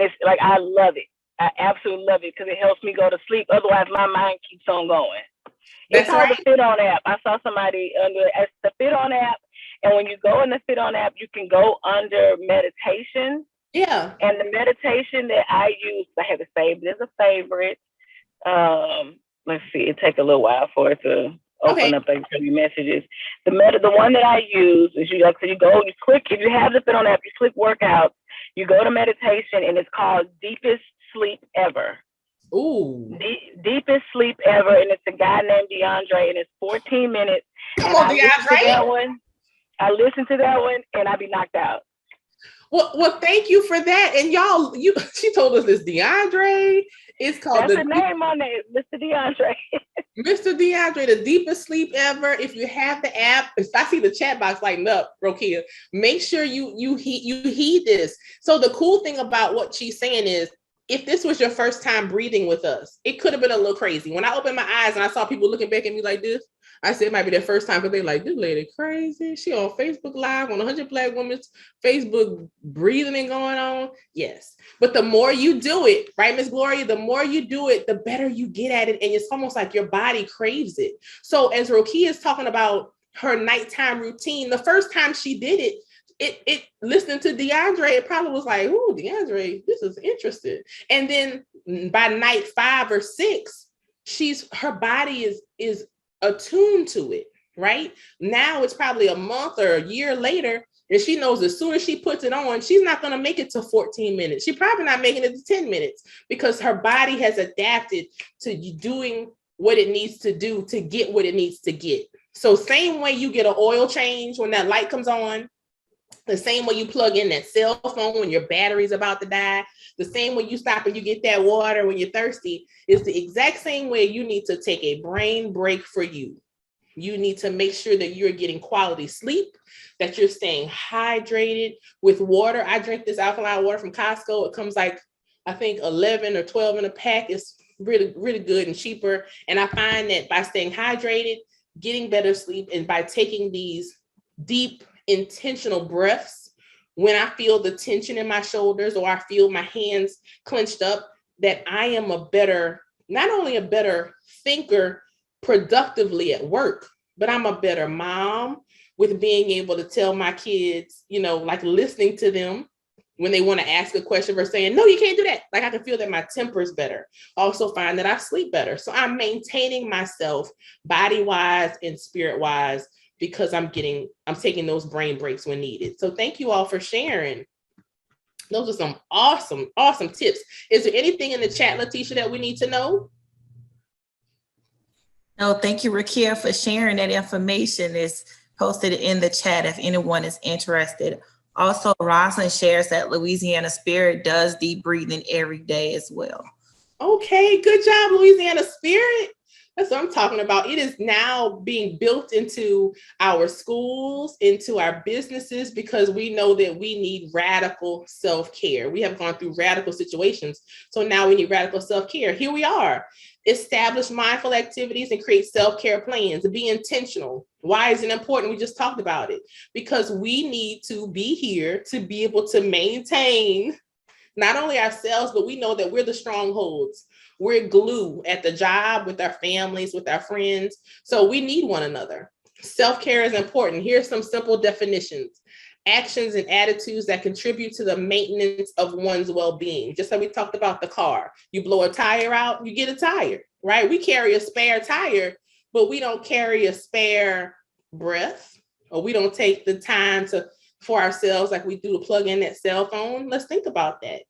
love it. I absolutely love it because it helps me go to sleep. Otherwise, my mind keeps on going. It's called the Fit On app. I saw somebody under it's the Fit On app. And when you go in the Fit On app, you can go under meditation. Yeah. And the meditation that I use, I have it saved as a favorite. Let's see, it takes a little while for it to open up and show you messages. The one that I use is you click, if you have the Fit On app, you click workouts, you go to meditation, and it's called Deepest Sleep Ever. Ooh. Deepest Sleep Ever, and it's a guy named DeAndre, and it's 14 minutes. Come on, DeAndre. I listened to that one, and I be knocked out. Well, thank you for that. And y'all, she told us this DeAndre. It's called That's the name on it, Mr. DeAndre. Mr. DeAndre, the Deepest Sleep Ever. If you have the app, if I see the chat box lighting up, Rokia, make sure you heed this. So the cool thing about what she's saying is, if this was your first time breathing with us, it could have been a little crazy. When I opened my eyes and I saw people looking back at me like this, I said it might be their first time because they're like, this lady crazy. She on Facebook Live on 100 Black Women's Facebook breathing and going on. Yes. But the more you do it, right, Miss Gloria, the more you do it, the better you get at it. And it's almost like your body craves it. So as Rokia is talking about her nighttime routine, the first time she did it, listening to DeAndre, it probably was like, ooh, DeAndre, this is interesting. And then by night 5 or 6, her body is attuned to it, right? Now it's probably a month or a year later, and she knows as soon as she puts it on, she's not going to make it to 14 minutes. She's probably not making it to 10 minutes because her body has adapted to doing what it needs to do to get what it needs to get. So same way you get an oil change when that light comes on, the same way you plug in that cell phone when your battery's about to die, the same way you stop and you get that water when you're thirsty, is the exact same way you need to take a brain break for you. You need to make sure that you're getting quality sleep, that you're staying hydrated with water. I drink this alkaline water from Costco. It comes like, I think 11 or 12 in a pack. It's really, really good and cheaper. And I find that by staying hydrated, getting better sleep, and by taking these deep, intentional breaths, when I feel the tension in my shoulders or I feel my hands clenched up, that I am not only a better thinker productively at work, but I'm a better mom with being able to tell my kids, like listening to them when they want to ask a question versus saying, no, you can't do that. Like I can feel that my temper's better. Also find that I sleep better. So I'm maintaining myself body-wise and spirit-wise because I'm taking those brain breaks when needed. So thank you all for sharing. Those are some awesome, awesome tips. Is there anything in the chat, Letitia, that we need to know? No, thank you, Rakia, for sharing that information. It's posted in the chat if anyone is interested. Also, Rosalind shares that Louisiana Spirit does deep breathing every day as well. Okay, good job, Louisiana Spirit. That's what I'm talking about. It is now being built into our schools, into our businesses, because we know that we need radical self-care. We have gone through radical situations. So now we need radical self-care. Here we are. Establish mindful activities and create self-care plans. Be intentional. Why is it important? We just talked about it. Because we need to be here to be able to maintain not only ourselves, but we know that we're the strongholds. We're glue at the job, with our families, with our friends. So we need one another. Self-care is important. Here's some simple definitions. Actions and attitudes that contribute to the maintenance of one's well-being. Just like we talked about the car. You blow a tire out, you get a tire, right? We carry a spare tire, but we don't carry a spare breath, or we don't take the time for ourselves like we do to plug in that cell phone. Let's think about that.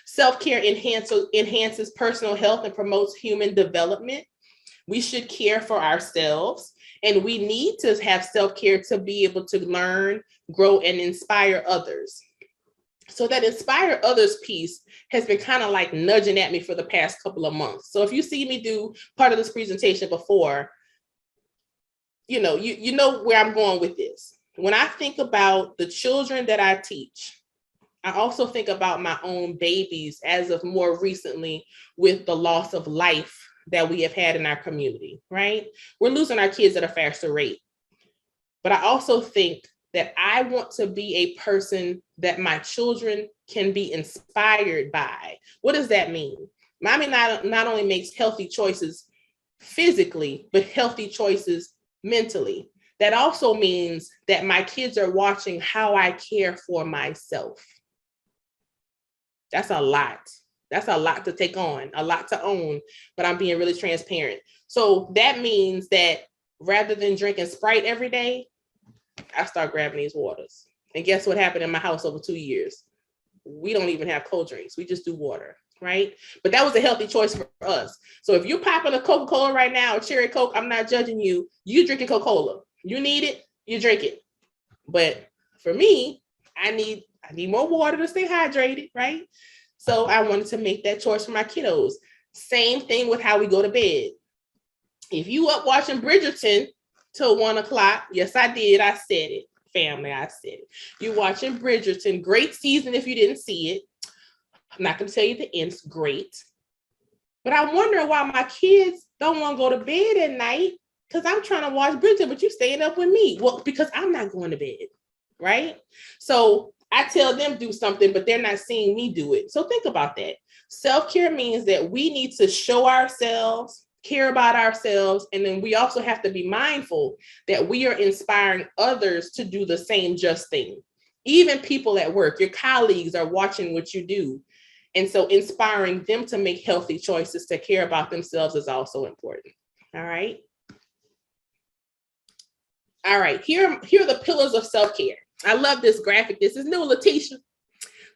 Self-care enhances personal health and promotes human development. We should care for ourselves, and we need to have self-care to be able to learn, grow, and inspire others. So that inspire others piece has been kind of like nudging at me for the past couple of months. So if you see me do part of this presentation before, you know where I'm going with this. When I think about the children that I teach, I also think about my own babies as of more recently with the loss of life that we have had in our community, right? We're losing our kids at a faster rate. But I also think that I want to be a person that my children can be inspired by. What does that mean? Mommy not only makes healthy choices physically, but healthy choices mentally. That also means that my kids are watching how I care for myself. That's a lot. That's a lot to take on, a lot to own, but I'm being really transparent. So that means that rather than drinking Sprite every day, I start grabbing these waters. And guess what happened in my house over 2 years? We don't even have cold drinks. We just do water, right? But that was a healthy choice for us. So if you're popping a Coca-Cola right now, or cherry Coke, I'm not judging you. You drinking Coca-Cola. You need it, you drink it. But for me, I need more water to stay hydrated, right? So I wanted to make that choice for my kiddos. Same thing with how we go to bed. If you up watching Bridgerton till 1 o'clock, yes, I did. I said it, family. I said it. You're watching Bridgerton. Great season if you didn't see it. I'm not going to tell you the end's great. But I'm wondering why my kids don't want to go to bed at night because I'm trying to watch Bridgerton, but you staying up with me. Well, because I'm not going to bed, right? So I tell them do something, but they're not seeing me do it. So think about that. Self-care means that we need to show ourselves, care about ourselves, and then we also have to be mindful that we are inspiring others to do the same just thing. Even people at work, your colleagues are watching what you do. And so inspiring them to make healthy choices to care about themselves is also important. All right. All right, here are the pillars of self-care. I love this graphic. This is new, Letitia.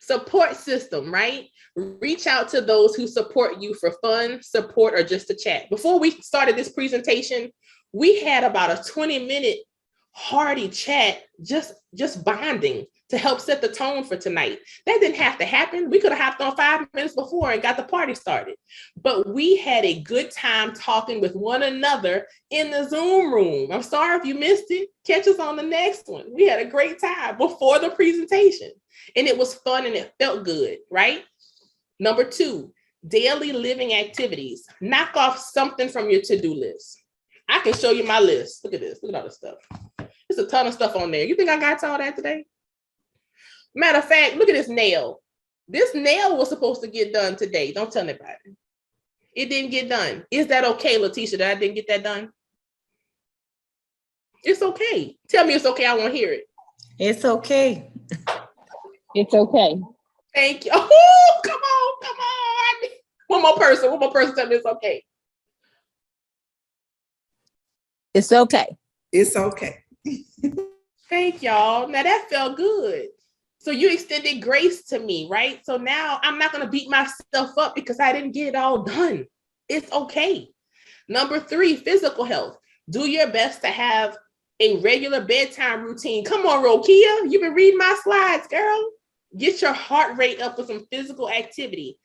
Support system, right? Reach out to those who support you for fun, support, or just to chat. Before we started this presentation, we had about a 20-minute hearty chat, just bonding to help set the tone for tonight. That didn't have to happen. We could have hopped on 5 minutes before and got the party started. But we had a good time talking with one another in the Zoom room. I'm sorry if you missed it. Catch us on the next one. We had a great time before the presentation. And it was fun and it felt good, right? Number 2, daily living activities. Knock off something from your to-do list. I can show you my list. Look at this. Look at all this stuff. There's a ton of stuff on there. You think I got to all that today? Matter of fact, look at this nail. This nail was supposed to get done today. Don't tell anybody. It didn't get done. Is that okay, Letitia, that I didn't get that done? It's okay. Tell me it's okay. I want to hear it. It's okay. It's okay. Thank you. Oh, come on. One more person tell me it's okay. It's okay. It's okay. Thank y'all. Now that felt good. So you extended grace to me, right? So now I'm not going to beat myself up because I didn't get it all done. It's okay. Number 3, physical health. Do your best to have a regular bedtime routine. Come on, Rokia. You've been reading my slides, girl. Get your heart rate up with some physical activity.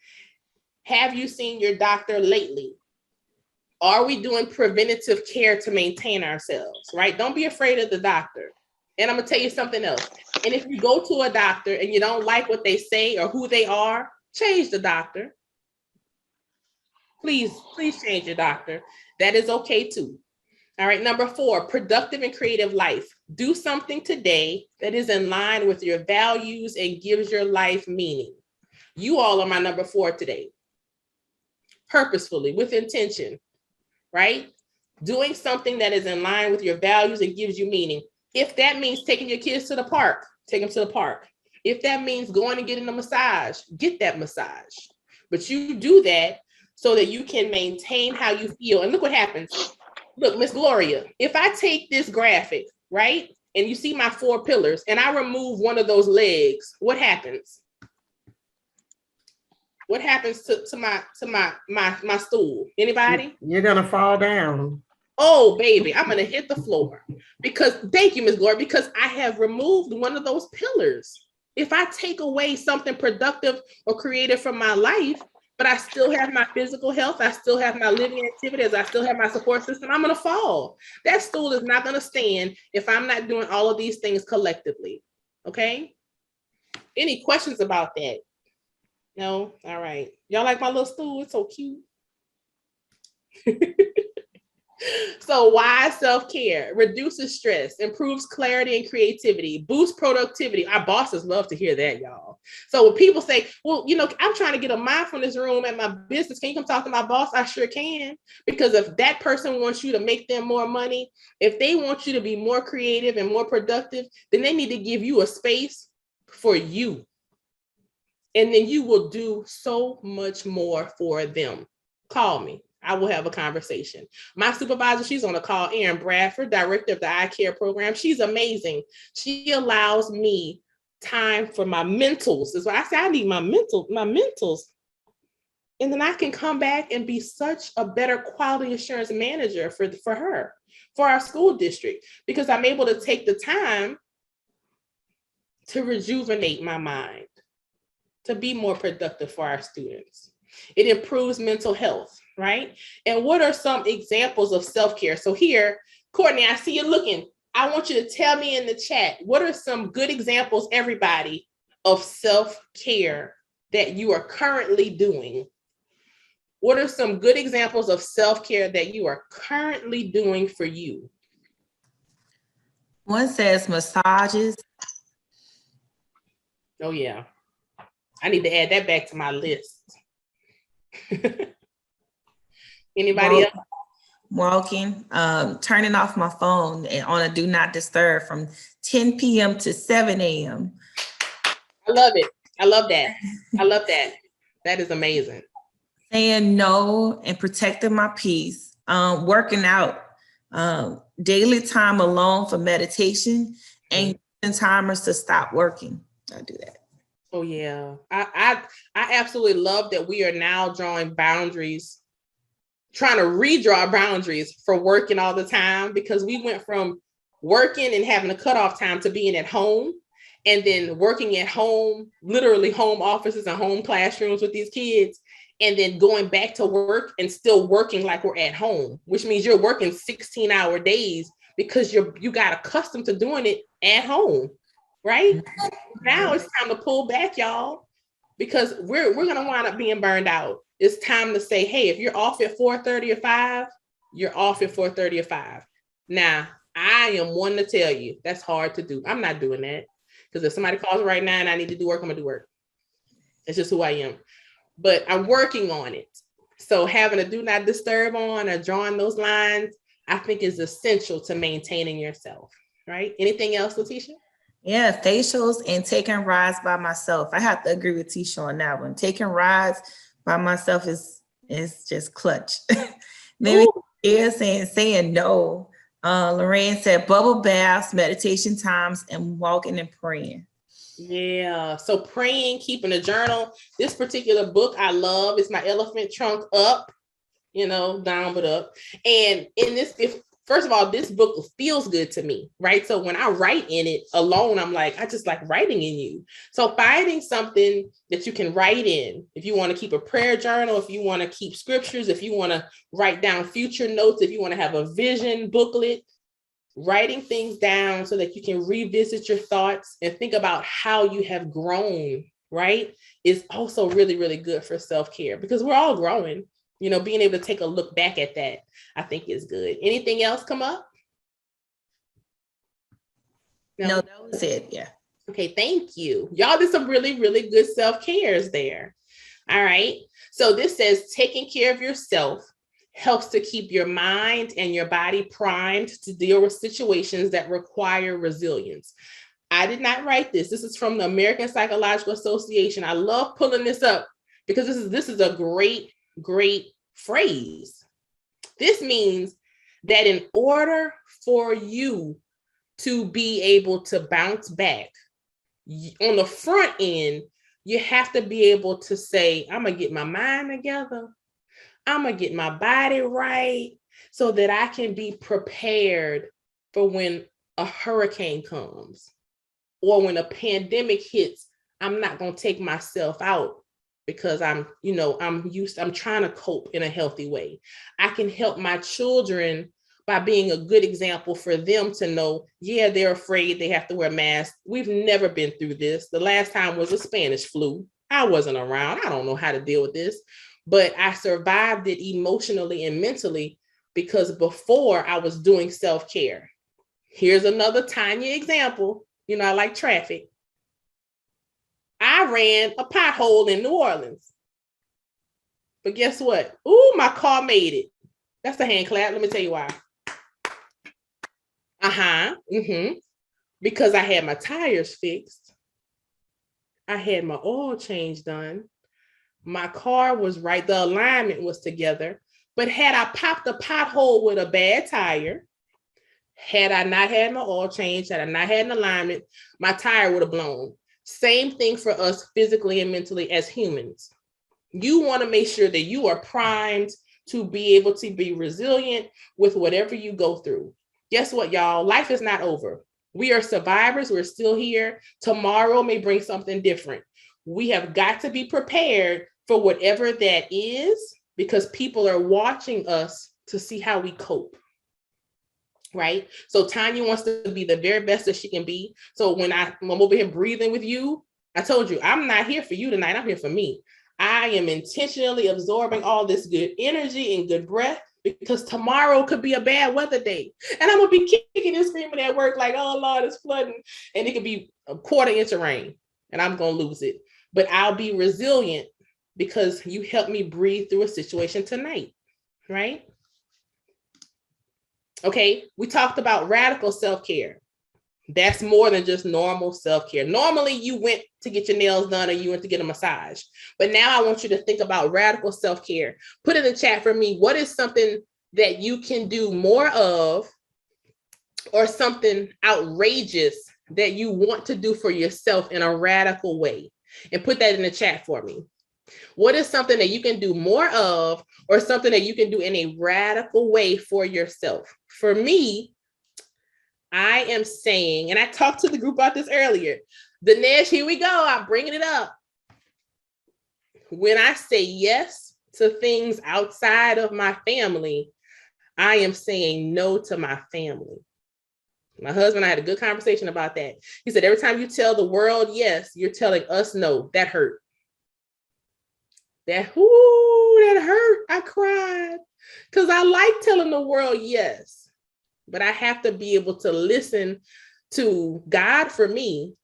Have you seen your doctor lately? Are we doing preventative care to maintain ourselves, right? Don't be afraid of the doctor. And I'm gonna tell you something else. And if you go to a doctor and you don't like what they say or who they are, change the doctor. Please change your doctor. That is okay too. All right, number 4, productive and creative life. Do something today that is in line with your values and gives your life meaning. You all are my number 4 today. Purposefully, with intention, right? Doing something that is in line with your values and gives you meaning. If that means taking your kids to the park, take them to the park. If that means going and getting a massage, get that massage. But you do that so that you can maintain how you feel. And look what happens. Look, Miss Gloria, if I take this graphic, right, and you see my 4 pillars, and I remove one of those legs, what happens? What happens to my stool? Anybody? You're gonna fall down. Oh, baby, I'm gonna hit the floor. Because, thank you, Miss Gloria, because I have removed one of those pillars. If I take away something productive or creative from my life, but I still have my physical health, I still have my living activities, I still have my support system, I'm gonna fall. That stool is not gonna stand if I'm not doing all of these things collectively, okay? Any questions about that? No? All right. Y'all like my little stool? It's so cute. So why self-care? Reduces stress, improves clarity and creativity, boosts productivity. Our bosses love to hear that, y'all. So when people say, well, you know, I'm trying to get a mindfulness room at my business, can you come talk to my boss? I sure can. Because if that person wants you to make them more money, if they want you to be more creative and more productive, then they need to give you a space for you. And then you will do so much more for them. Call me. I will have a conversation. My supervisor, she's on a call, Erin Bradford, director of the eye care program. She's amazing. She allows me time for my mentals. That's why I say I need my mentals. And then I can come back and be such a better quality assurance manager for her, for our school district, because I'm able to take the time to rejuvenate my mind, to be more productive for our students. It improves mental health, right? And what are some examples of self-care? So here, Courtney, I see you looking. I want you to tell me in the chat, what are some good examples, everybody, of self-care that you are currently doing? What are some good examples of self-care that you are currently doing for you? One says massages. Oh yeah. I need to add that back to my list. Anybody else? Walking, turning off my phone and on a do not disturb from 10 p.m. to 7 a.m. I love it. I love that. I love that. That is amazing. Saying no and protecting my peace. Working out, daily time alone for meditation, and using timers to stop working. I do that. Oh yeah. I absolutely love that we are now drawing boundaries, trying to redraw boundaries for working all the time, because we went from working and having a cutoff time to being at home, and then working at home, literally home offices and home classrooms with these kids, and then going back to work and still working like we're at home, which means you're working 16-hour days because you got accustomed to doing it at home, right? Now it's time to pull back, y'all, because we're going to wind up being burned out. It's time to say, hey, if you're off at 4:30 or 5, you're off at 4:30 or 5. Now, I am one to tell you that's hard to do. I'm not doing that, because if somebody calls right now and I need to do work, I'm going to do work. It's just who I am. But I'm working on it. So having a do not disturb on or drawing those lines, I think is essential to maintaining yourself, right? Anything else, Letitia? Yeah, facials and taking rides by myself. I have to agree with Tisha on that one. Taking rides by myself is just clutch. Maybe saying no. Lorraine said bubble baths, meditation times, and walking and praying. Yeah, so praying, keeping a journal. This particular book I love is My Elephant Trunk Up, down but up. And in this, first of all, this book feels good to me, right? So when I write in it alone, I'm like, I just like writing in you. So finding something that you can write in, if you want to keep a prayer journal, if you want to keep scriptures, if you want to write down future notes, if you want to have a vision booklet, writing things down so that you can revisit your thoughts and think about how you have grown, right, is also really, really good for self-care, because we're all growing. Being able to take a look back at that, I think is good. Anything else come up? No, that was it. Yeah. Okay, thank you. Y'all did some really, really good self-cares there. All right. So this says taking care of yourself helps to keep your mind and your body primed to deal with situations that require resilience. I did not write this. This is from the American Psychological Association. I love pulling this up because this is a great phrase. This means that in order for you to be able to bounce back on the front end, you have to be able to say, I'm gonna get my mind together. I'm gonna get my body right so that I can be prepared for when a hurricane comes or when a pandemic hits. I'm not gonna take myself out because I'm trying to cope in a healthy way. I can help my children by being a good example for them to know, yeah, they're afraid they have to wear masks. We've never been through this. The last time was a Spanish flu. I wasn't around. I don't know how to deal with this, but I survived it emotionally and mentally because before I was doing self-care. Here's another Tanya example. You know, I like traffic. I ran a pothole in New Orleans. But guess what? Ooh, my car made it. That's the hand clap. Let me tell you why. Because I had my tires fixed. I had my oil change done. My car was right. The alignment was together. But had I popped a pothole with a bad tire, had I not had my oil change, had I not had an alignment, my tire would have blown. Same thing for us physically and mentally as humans. You want to make sure that you are primed to be able to be resilient with whatever you go through. Guess what, y'all? Life is not over. We are survivors. We're still here. Tomorrow may bring something different. We have got to be prepared for whatever that is because people are watching us to see how we cope. Right? So Tanya wants to be the very best that she can be. So when I'm over here breathing with you, I told you, I'm not here for you tonight. I'm here for me. I am intentionally absorbing all this good energy and good breath because tomorrow could be a bad weather day. And I'm going to be kicking and screaming at work like, oh, Lord, it's flooding. And it could be a quarter inch of rain and I'm going to lose it. But I'll be resilient because you helped me breathe through a situation tonight, right? Okay, we talked about radical self-care. That's more than just normal self-care. Normally you went to get your nails done or you went to get a massage. But now I want you to think about radical self-care. Put in the chat for me, what is something that you can do more of or something outrageous that you want to do for yourself in a radical way? And put that in the chat for me. What is something that you can do more of or something that you can do in a radical way for yourself? For me, I am saying, and I talked to the group about this earlier, Dinesh, here we go. I'm bringing it up. When I say yes to things outside of my family, I am saying no to my family. My husband and I had a good conversation about that. He said, every time you tell the world yes, you're telling us no. That hurt. That hurt. I cried because I like telling the world yes, but I have to be able to listen to God for me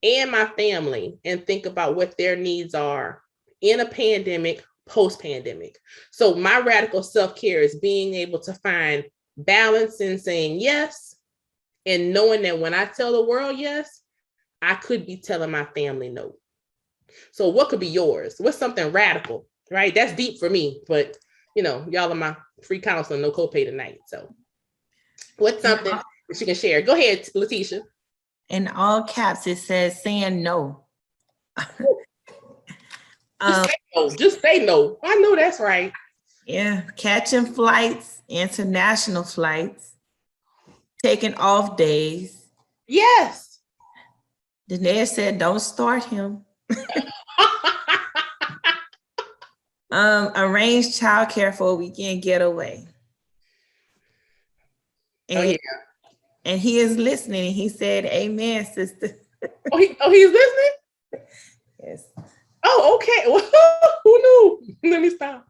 and my family and think about what their needs are in a pandemic, post-pandemic. So my radical self-care is being able to find balance in saying yes and knowing that when I tell the world yes, I could be telling my family no. So what could be yours? What's something radical, right? That's deep for me, but you know, y'all are my free counseling, no copay tonight. So what's something that you can share? Go ahead, Letitia. In all caps, it says saying no. Just say no. I know that's right. Yeah, catching flights, international flights, taking off days. Yes. Dinesh said, don't start him. Arrange childcare for a weekend getaway. And, and he is listening. He said, amen, sister. He's listening? Yes. Oh, okay. Well, who knew? Let me stop.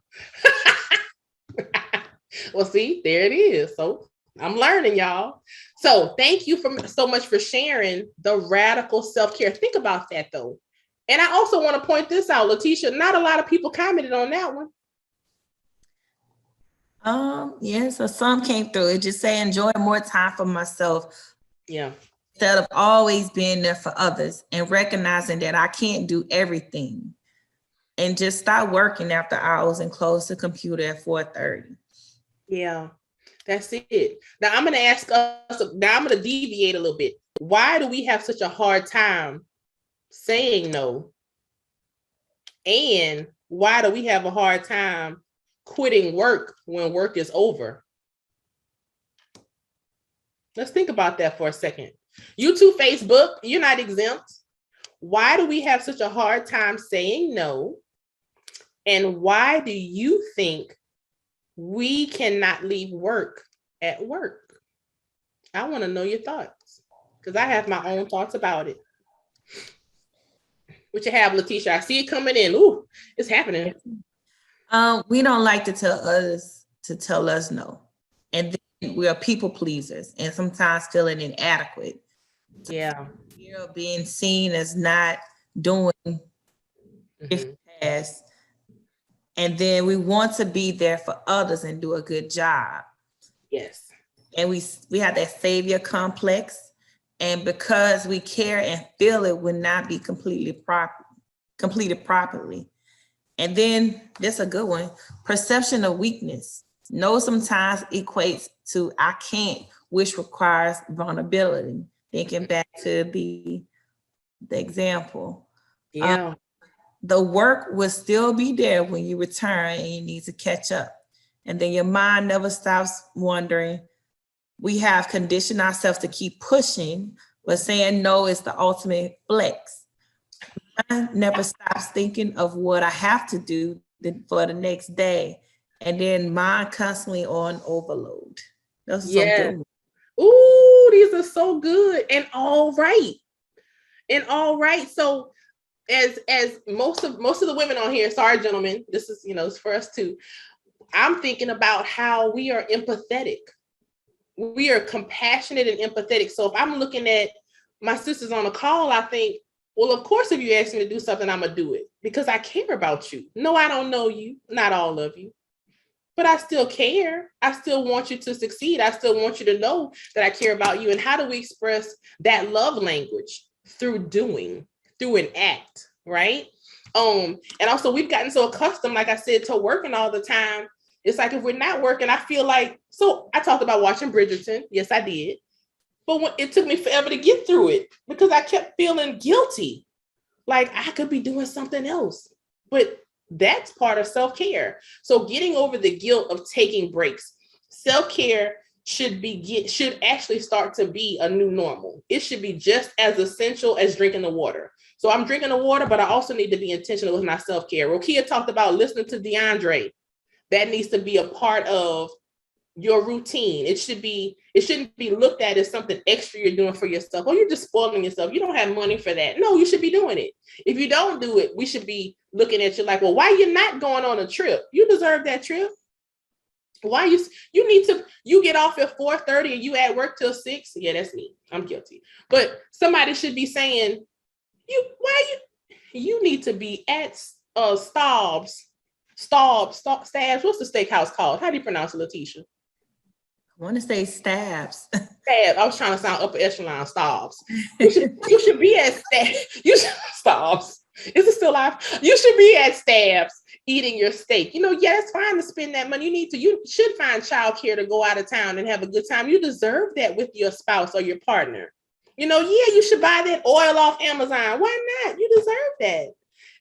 Well, see, there it is. So I'm learning, y'all. So thank you so much for sharing the radical self-care. Think about that, though. And I also want to point this out, Letitia, not a lot of people commented on that one. Yeah, so some came through. It just say enjoy more time for myself. Yeah. Instead of always being there for others and recognizing that I can't do everything. And just start working after hours and close the computer at 4:30. Yeah, that's it. Now I'm going to ask us, now I'm going to deviate a little bit. Why do we have such a hard time saying no? And why do we have a hard time quitting work when work is over? Let's think about that for a second. You too, Facebook, you're not exempt. Why do we have such a hard time saying no? And why do you think we cannot leave work at work? I want to know your thoughts because I have my own thoughts about it. What you have, Letitia? I see it coming in. Ooh, it's happening. We don't like to tell others to tell us no. And then we are people pleasers and sometimes feeling inadequate. Yeah. Fear of being seen as not doing Mhm. tasks. And then we want to be there for others and do a good job. Yes. And we have that savior complex. And because we care and feel it will not be completed properly. And then this a good one, perception of weakness. No sometimes equates to I can't, which requires vulnerability. Thinking back to the example. Yeah. The work will still be there when you return and you need to catch up. And then your mind never stops wondering. We have conditioned ourselves to keep pushing, but saying no is the ultimate flex. I never stops thinking of what I have to do for the next day. And then mind constantly on overload. Those are some good ones. Ooh, these are so good and all right. And all right. So as most of the women on here, sorry, gentlemen, this is, it's for us too. I'm thinking about how we are empathetic. We are compassionate and empathetic. So if I'm looking at my sisters on a call, I think, well, of course, if you ask me to do something, I'm going to do it because I care about you. No, I don't know you, not all of you, but I still care. I still want you to succeed. I still want you to know that I care about you. And how do we express that love language? Through doing, through an act, right? And also we've gotten so accustomed, like I said, to working all the time. It's like if we're not working, I feel like, so I talked about watching Bridgerton. Yes, I did. But it took me forever to get through it because I kept feeling guilty. Like I could be doing something else. But that's part of self-care. So getting over the guilt of taking breaks. Self-care should actually start to be a new normal. It should be just as essential as drinking the water. So I'm drinking the water, but I also need to be intentional with my self-care. Rokia talked about listening to DeAndre. That needs to be a part of your routine. It shouldn't be looked at as something extra you're doing for yourself. Oh, you're just spoiling yourself. You don't have money for that. No, you should be doing it. If you don't do it, we should be looking at you like, well, why are you not going on a trip? You deserve that trip. Why you get off at 4:30 and you at work till 6? Yeah, that's me. I'm guilty. But somebody should be saying, you need to be at Staub's. What's the steakhouse called? How do you pronounce it, Letitia? I want to say Stabs. Stab. I was trying to sound upper echelon. Staub's. You should be at Staub's. Is it still live? You should be at Stab's eating your steak. Yeah, it's fine to spend that money. You should find childcare to go out of town and have a good time. You deserve that with your spouse or your partner. You should buy that oil off Amazon. Why not? You deserve that.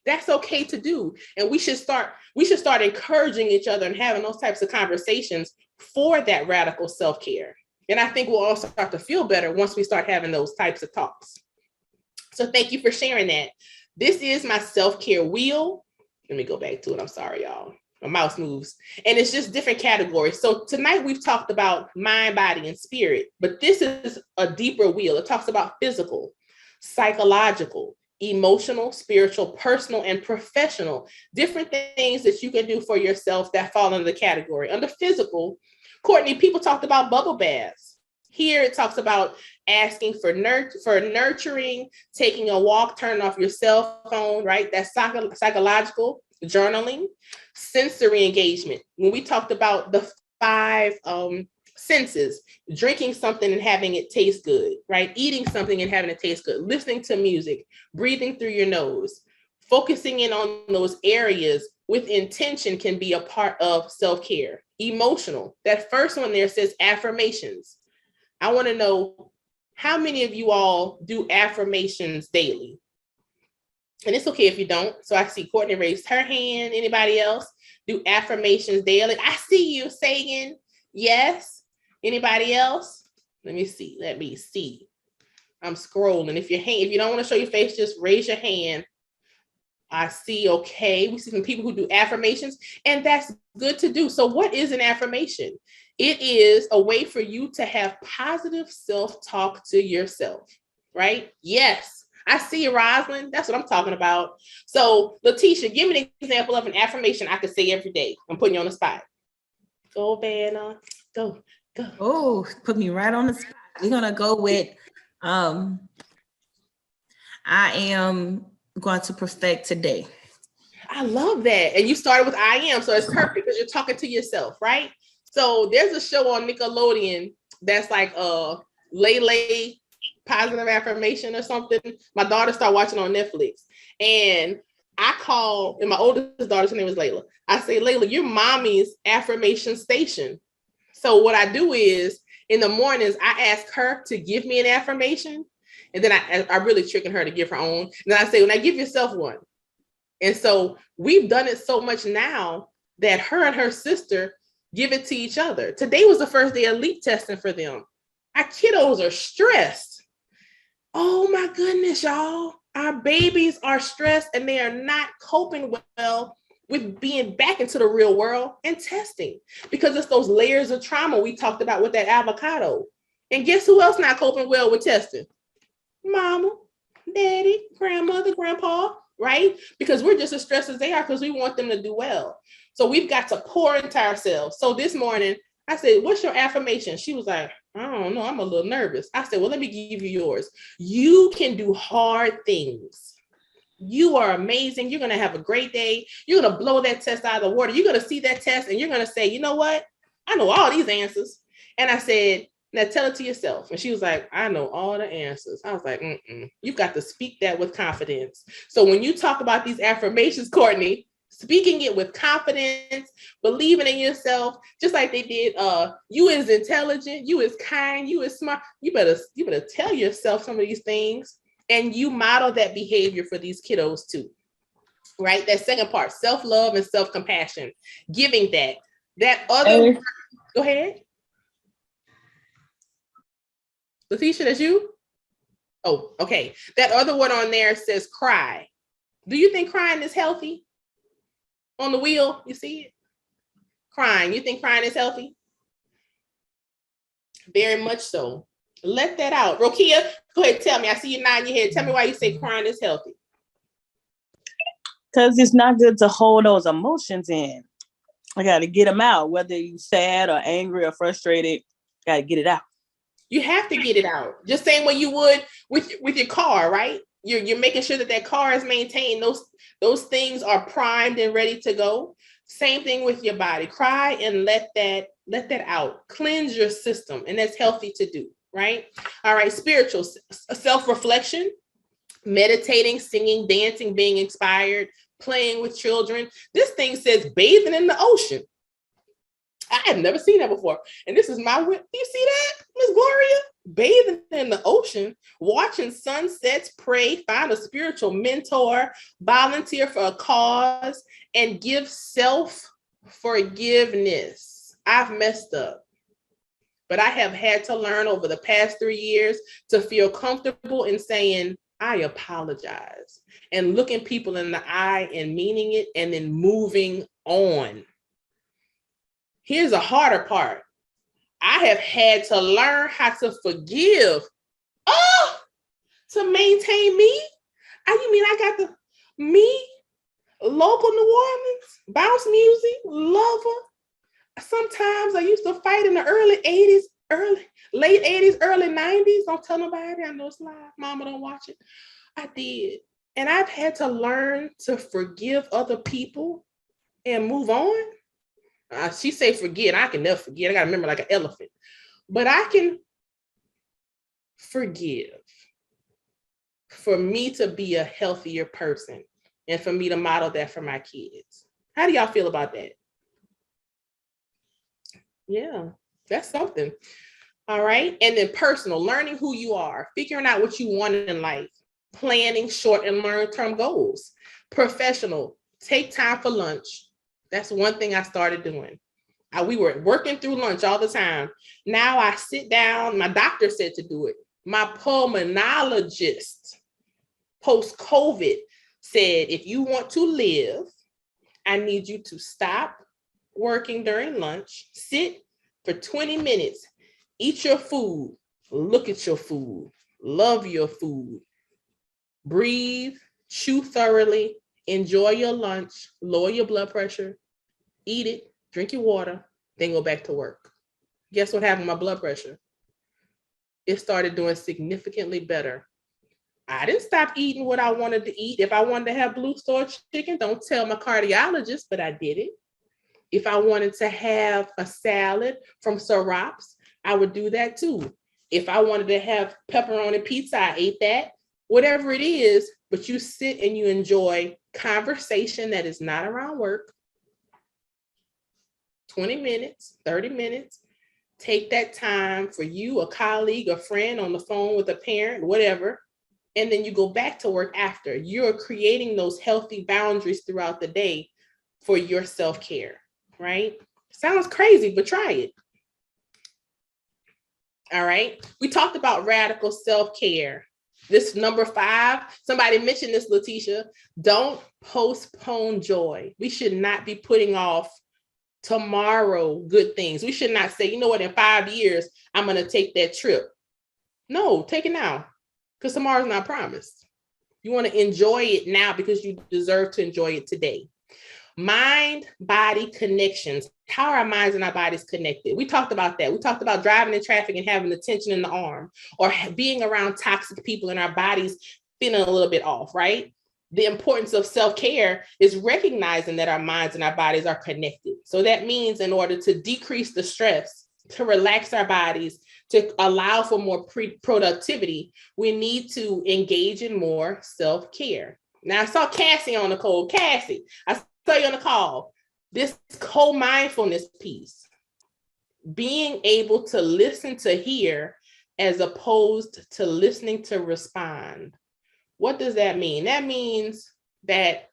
That's okay to do. And we should start encouraging each other and having those types of conversations for that radical self-care. And I think we'll all start to feel better once we start having those types of talks. So thank you for sharing that. This is my self-care wheel. Let me go back to it. I'm sorry, y'all. My mouse moves. And it's just different categories. So tonight we've talked about mind, body, and spirit, but this is a deeper wheel. It talks about physical, psychological, emotional, spiritual, personal, and professional, different things that you can do for yourself that fall under the category. Under physical, Courtney, people talked about bubble baths. Here it talks about asking for nurturing, taking a walk, turning off your cell phone, right? That's psychological, journaling, sensory engagement. When we talked about the 5 senses, drinking something and having it taste good, right? Eating something and having it taste good, listening to music, breathing through your nose, focusing in on those areas with intention can be a part of self-care. Emotional, that first one there says affirmations. I want to know how many of you all do affirmations daily? And it's okay if you don't. So I see Courtney raised her hand. Anybody else do affirmations daily? I see you saying yes. Anybody else? Let me see. I'm scrolling. If you don't want to show your face, just raise your hand. I see, okay, we see some people who do affirmations, and that's good to do. So what is an affirmation? It is a way for you to have positive self-talk to yourself, right? Yes, I see you, Rosalind. That's what I'm talking about. So Letitia, give me an example of an affirmation I could say every day. I'm putting you on the spot. Go, Vanna, go. Oh, put me right on the spot. We're gonna go with, I am going to perfect today. I love that. And you started with I am, so it's perfect because you're talking to yourself, right? So there's a show on Nickelodeon that's like Lele positive affirmation or something. My daughter started watching on Netflix, and and my oldest daughter's name is Layla. I say, Layla, you're mommy's affirmation station. So what I do is in the mornings, I ask her to give me an affirmation, and then I really tricking her to give her own. And then I say, when I give yourself one. And so we've done it so much now that her and her sister give it to each other. Today was the first day of leak testing for them. Our kiddos are stressed. Oh my goodness, y'all. Our babies are stressed and they are not coping well with being back into the real world and testing, because it's those layers of trauma we talked about with that avocado. And guess who else not coping well with testing? Mama, daddy, grandmother, grandpa, right? Because we're just as stressed as they are because we want them to do well. So we've got to pour into ourselves. So this morning, I said, what's your affirmation? She was like, I don't know, I'm a little nervous. I said, well, let me give you yours. You can do hard things. You are amazing. You're going to have a great day. You're going to blow that test out of the water. You're going to see that test and you're going to say, you know what? I know all these answers. And I said, now tell it to yourself. And she was like, I know all the answers. I was like, you've got to speak that with confidence. So when you talk about these affirmations, Courtney, speaking it with confidence, believing in yourself, just like they did, you is intelligent, you is kind, you is smart. You better tell yourself some of these things, and you model that behavior for these kiddos too, right? That second part, self-love and self-compassion, giving that other, go ahead. Letitia, that's you? Oh, okay. That other one on there says cry. Do you think crying is healthy? On the wheel, you see it? Crying. You think crying is healthy? Very much so. Let that out. Rokia, go ahead, tell me. I see you nodding your head. Tell me why you say crying is healthy. Because it's not good to hold those emotions in. I got to get them out, whether you're sad or angry or frustrated, got to get it out. You have to get it out. Just saying what you would with your car, right? You're making sure that car is maintained. Those things are primed and ready to go. Same thing with your body. Cry and let that out. Cleanse your system, and that's healthy to do, right? All right, spiritual self-reflection, meditating, singing, dancing, being inspired, playing with children. This thing says bathing in the ocean. I have never seen that before. And this is my, do you see that, Miss Gloria? Bathing in the ocean, watching sunsets, pray, find a spiritual mentor, volunteer for a cause, and give self-forgiveness. I've messed up, but I have had to learn over the past 3 years to feel comfortable in saying, I apologize, and looking people in the eye and meaning it, and then moving on. Here's the harder part. I have had to learn how to forgive. To maintain me? You mean I got me, local New Orleans, bounce music, lover. Sometimes I used to fight in the late 80s, early 90s. Don't tell nobody. I know it's live. Mama don't watch it. I did. And I've had to learn to forgive other people and move on. She say forget. I can never forget. I got to remember like an elephant. But I can forgive for me to be a healthier person and for me to model that for my kids. How do y'all feel about that? Yeah, that's something. All right. And then personal, learning who you are, figuring out what you want in life, planning short and long-term goals. Professional, take time for lunch. That's one thing I started doing. We were working through lunch all the time. Now I sit down. My doctor said to do it. My pulmonologist, post-COVID, said, if you want to live, I need you to stop working during lunch, sit for 20 minutes, eat your food, look at your food, love your food, breathe, chew thoroughly, enjoy your lunch, lower your blood pressure, eat it, drink your water, then go back to work. Guess what happened to my blood pressure? It started doing significantly better. I didn't stop eating what I wanted to eat. If I wanted to have blue store chicken, don't tell my cardiologist, but I did it. If I wanted to have a salad from Sirrop's, I would do that too. If I wanted to have pepperoni pizza, I ate that. Whatever it is, but you sit and you enjoy conversation that is not around work. 20 minutes, 30 minutes. Take that time for you, a colleague, a friend on the phone with a parent, whatever. And then you go back to work after. You're creating those healthy boundaries throughout the day for your self-care, right? Sounds crazy, but try it. All right. We talked about radical self-care. This number 5, somebody mentioned this, Letitia. Don't postpone joy. We should not be putting off tomorrow good things. We should not say, you know what, in 5 years, I'm going to take that trip. No, take it now, because tomorrow's not promised. You want to enjoy it now because you deserve to enjoy it today. Mind-body connections. How are our minds and our bodies connected? We talked about that. We talked about driving in traffic and having the tension in the arm, or being around toxic people and our bodies feeling a little bit off, right? The importance of self-care is recognizing that our minds and our bodies are connected. So that means in order to decrease the stress, to relax our bodies, to allow for more productivity, we need to engage in more self-care. Now I saw Cassie on the call. Cassie, I saw you on the call. This co-mindfulness piece, being able to listen to hear as opposed to listening to respond. What does that mean? That means that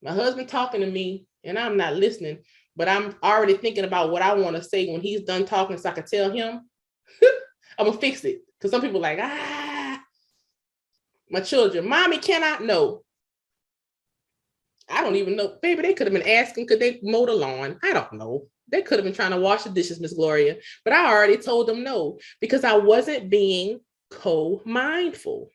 my husband talking to me and I'm not listening, but I'm already thinking about what I want to say when he's done talking so I can tell him. I'm going to fix it. Because some people are like, my children, mommy cannot know. I don't even know. Baby, they could have been asking, could they mow the lawn? I don't know. They could have been trying to wash the dishes, Miss Gloria. But I already told them no, because I wasn't being co-mindful.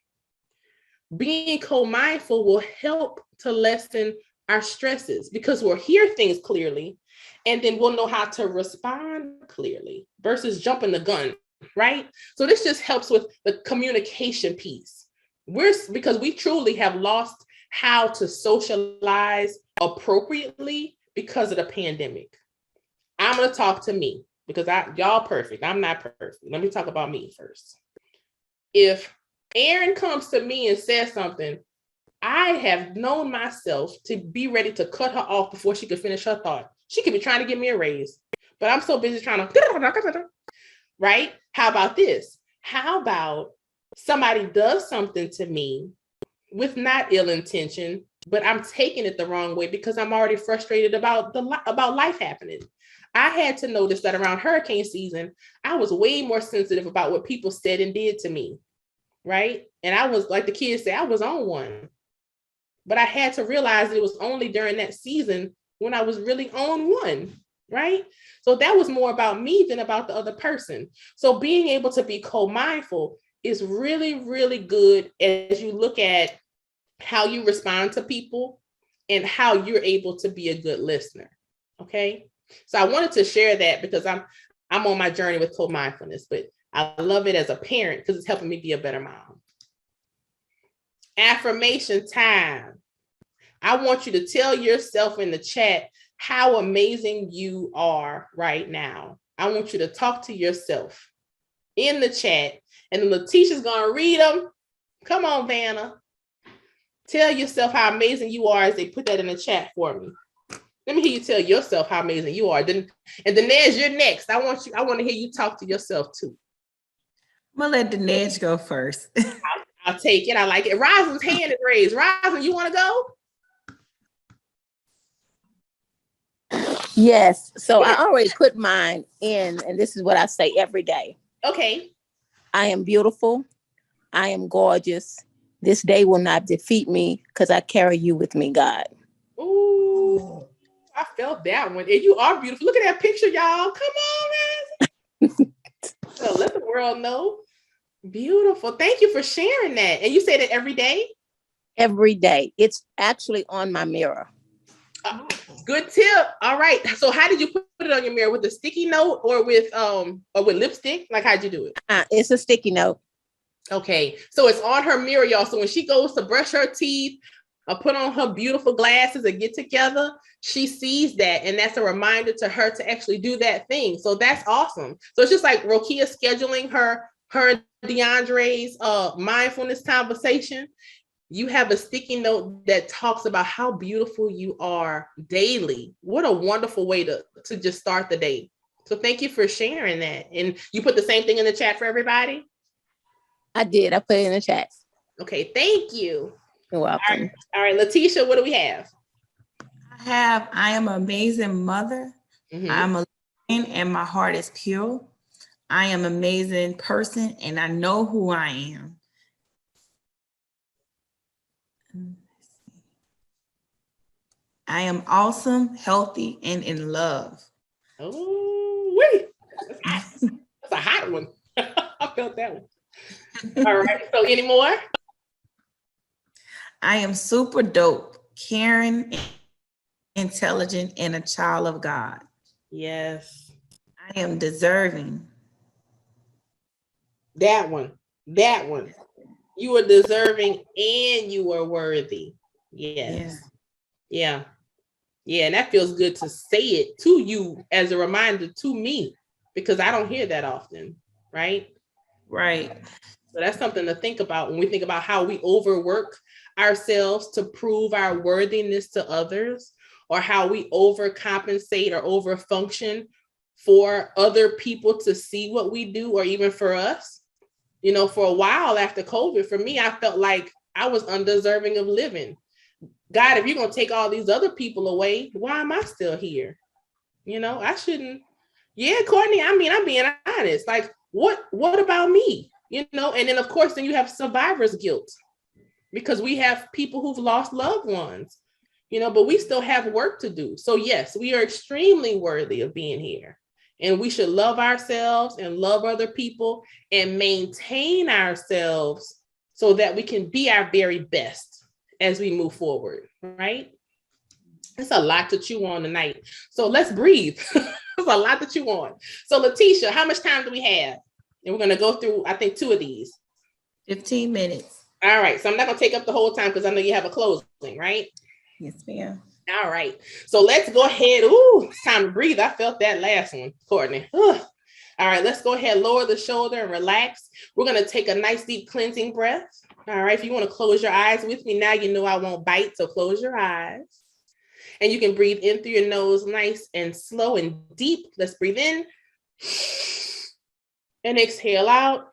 Being co-mindful will help to lessen our stresses because we'll hear things clearly and then we'll know how to respond clearly versus jumping the gun, right? So this just helps with the communication piece. Because we truly have lost how to socialize appropriately because of the pandemic. I'm going to talk to me because y'all perfect. I'm not perfect. Let me talk about me first. If Erin comes to me and says something, I have known myself to be ready to cut her off before she could finish her thought. She could be trying to give me a raise, but I'm so busy trying to, right? How about this? How about somebody does something to me with not ill intention, but I'm taking it the wrong way because I'm already frustrated about life happening. I had to notice that around hurricane season, I was way more sensitive about what people said and did to me. Right? And I was, like the kids say, I was on one. But I had to realize it was only during that season when I was really on one, right? So that was more about me than about the other person. So being able to be co-mindful is really, really good as you look at how you respond to people and how you're able to be a good listener, okay? So I wanted to share that because I'm on my journey with co-mindfulness, but I love it as a parent because it's helping me be a better mom. Affirmation time. I want you to tell yourself in the chat how amazing you are right now. I want you to talk to yourself in the chat, and then Letitia's going to read them. Come on, Vanna. Tell yourself how amazing you are as they put that in the chat for me. Let me hear you tell yourself how amazing you are. And Dinesh, you're next. I want to hear you talk to yourself too. I'm going to let Dinesh go first. I'll take it. I like it. Rosalind's hand is raised. Rosalind, you want to go? Yes. So I already put mine in, and this is what I say every day. Okay. I am beautiful. I am gorgeous. This day will not defeat me because I carry you with me, God. Ooh, I felt that one. And you are beautiful. Look at that picture, y'all. Come on, man. So let the world know. Beautiful. Thank you for sharing that. And you say that every day? Every day. It's actually on my mirror. Good tip. All right. So how did you put it on your mirror? With a sticky note or with lipstick? Like, how'd you do it? It's a sticky note. Okay. So it's on her mirror, y'all. So when she goes to brush her teeth or put on her beautiful glasses and get together, she sees that. And that's a reminder to her to actually do that thing. So that's awesome. So it's just like Rokia scheduling her and DeAndre's mindfulness conversation. You have a sticky note that talks about how beautiful you are daily. What a wonderful way to just start the day. So thank you for sharing that. And you put the same thing in the chat for everybody? I did. I put it in the chat. Okay, thank you. You're welcome. All right, Letitia, what do we have? I am an amazing mother. I'm a lion and my heart is pure. I am an amazing person and I know who I am. I am awesome, healthy, and in love. Oh, wait. That's a hot one. I felt that one. All right. So any more? I am super dope, caring, intelligent, and a child of God. Yes. I am deserving. That one. You are deserving and you are worthy. Yes. Yeah. And that feels good to say it to you as a reminder to me, because I don't hear that often, right? Right. So that's something to think about when we think about how we overwork ourselves to prove our worthiness to others, or how we overcompensate or overfunction for other people to see what we do, or even for us. You know, for a while after COVID, for me, I felt like I was undeserving of living. God, if you're going to take all these other people away, why am I still here? You know, I shouldn't. Yeah, Courtney, I mean, I'm being honest. Like, what about me? You know, and then of course, then you have survivor's guilt, because we have people who've lost loved ones, you know, but we still have work to do. So yes, we are extremely worthy of being here. And we should love ourselves and love other people and maintain ourselves so that we can be our very best as we move forward, right? It's a lot to chew on tonight. So let's breathe. There's a lot to chew on. So Letitia, how much time do we have? And we're going to go through, I think, 2 of these. 15 minutes. All right. So I'm not going to take up the whole time because I know you have a closing, right? Yes, ma'am. All right. So let's go ahead. Ooh, it's time to breathe. I felt that last one, Courtney. All right. Let's go ahead. Lower the shoulder and relax. We're going to take a nice deep cleansing breath. All right. If you want to close your eyes with me now, you know I won't bite. So close your eyes. And you can breathe in through your nose, nice and slow and deep. Let's breathe in. And exhale out.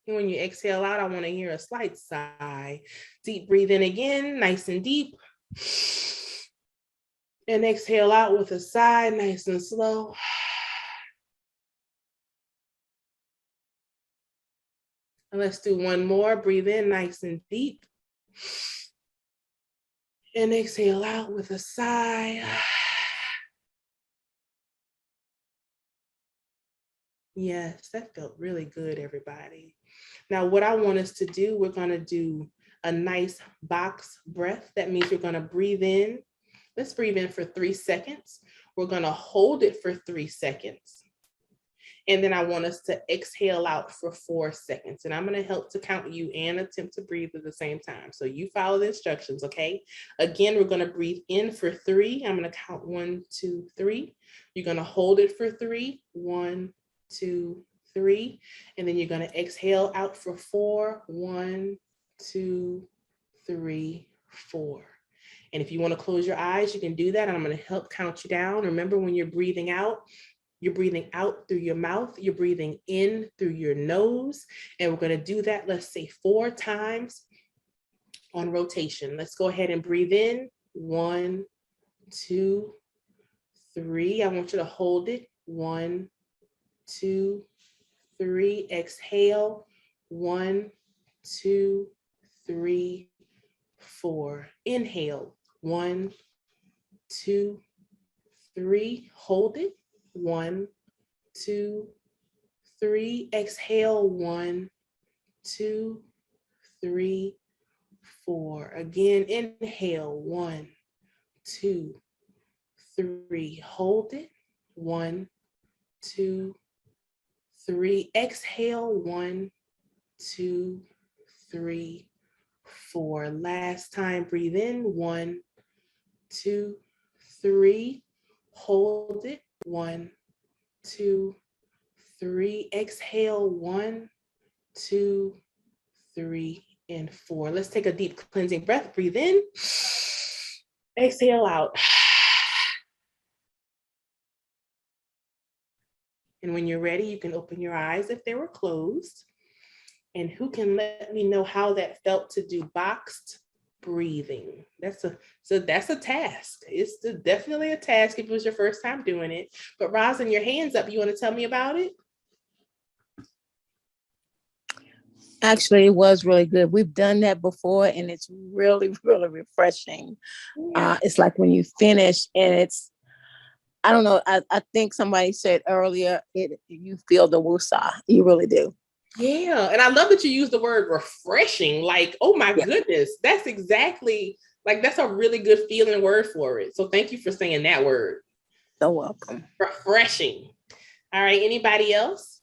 And when you exhale out, I want to hear a slight sigh. Deep breathe in again, nice and deep. And exhale out with a sigh, nice and slow. And let's do one more. Breathe in nice and deep. And exhale out with a sigh. Yes, that felt really good, everybody. Now, what I want us to do, we're going to do a nice box breath. That means you're going to breathe in. Let's breathe in for 3 seconds. We're going to hold it for 3 seconds. And then I want us to exhale out for 4 seconds. And I'm going to help to count you and attempt to breathe at the same time. So you follow the instructions, okay? Again, we're going to breathe in for 3. I'm going to count 1, 2, 3. You're going to hold it for 3. 1, 2, 3. And then you're going to exhale out for 4. 1, 2, 3, 4. And if you want to close your eyes, you can do that. And I'm going to help count you down. Remember, when you're breathing out through your mouth, you're breathing in through your nose. And we're going to do that, let's say 4 times on rotation. Let's go ahead and breathe in. 1, 2, 3. I want you to hold it. 1, 2, 3. Exhale. 1, 2, 3, 4. Inhale. 1, 2, 3. Hold it. 1, 2, 3. Exhale. 1, 2, 3, 4. Again, inhale. 1, 2, 3. Hold it. 1, 2, 3. Exhale. 1, 2, 3, 4. Last time. Breathe in. 1, 2, 3. Hold it. 1, 2, 3. Exhale. 1, 2, 3, and 4. Let's take a deep cleansing breath. Breathe in. Exhale out. And when you're ready, you can open your eyes if they were closed. And who can let me know how that felt to do boxed breathing? That's a task. It's definitely a task if it was your first time doing it. But Rosin, your hand's up. You want to tell me about it? Actually, it was really good. We've done that before, and it's really, really refreshing. It's like when you finish, and it's, I don't know, I think somebody said earlier, you feel the woosah. You really do. Yeah, and I love that you use the word refreshing. Like, oh my goodness, that's exactly, like, that's a really good feeling word for it. So thank you for saying that word. So welcome. Refreshing. All right, anybody else?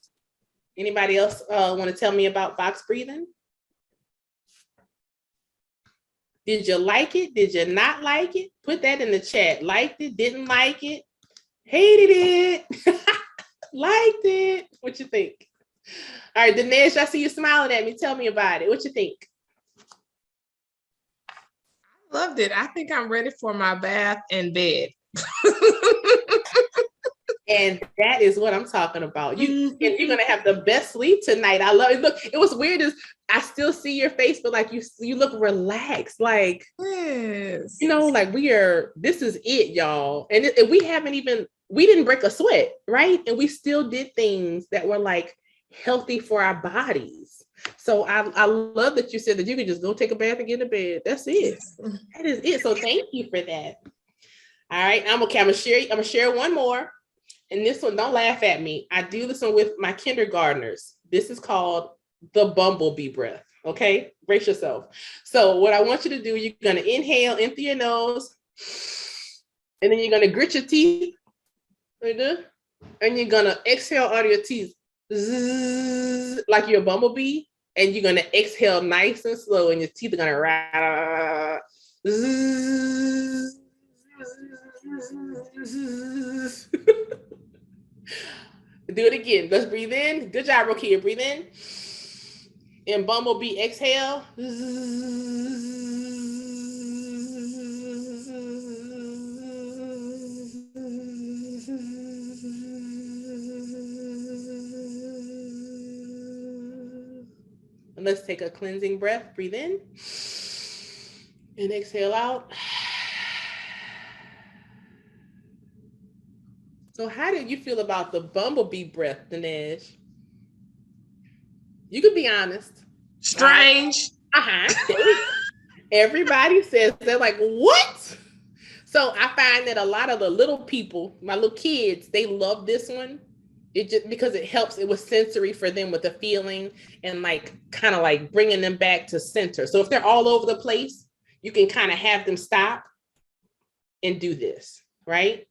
Anybody else want to tell me about box breathing? Did you like it? Did you not like it? Put that in the chat. Liked it, didn't like it, hated it, liked it. What you think? All right, Dinesh, I see you smiling at me. Tell me about it. What you think? Loved it. I think I'm ready for my bath and bed. And that is what I'm talking about. You're gonna have the best sleep tonight. I love it. Look, it was weird as I still see your face, but like you look relaxed. Like, yes, you know, like this is it, y'all. And we didn't break a sweat, right? And we still did things that were like healthy for our bodies. So I love that you said that you could just go take a bath and get in bed. That's it. That is it. So thank you for that. All right, I'm gonna share one more. And this one, don't laugh at me. I do this one with my kindergartners. This is called the bumblebee breath. Okay, brace yourself. So what I want you to do, you're gonna inhale in through your nose, and then you're gonna grit your teeth, and you're gonna exhale out of your teeth, like you're a bumblebee, and you're gonna exhale nice and slow, and your teeth are gonna rattle. Do it again. Let's breathe in. Good job, Rokia. Breathe in. And bumblebee, exhale. And let's take a cleansing breath. Breathe in. And exhale out. So how did you feel about the bumblebee breath, Dinesh? You can be honest. Strange. Everybody says, they're like, what? So I find that a lot of the little people, my little kids, they love this one. It just because it helps. It was sensory for them with the feeling and like kind of like bringing them back to center. So if they're all over the place, you can kind of have them stop and do this, right?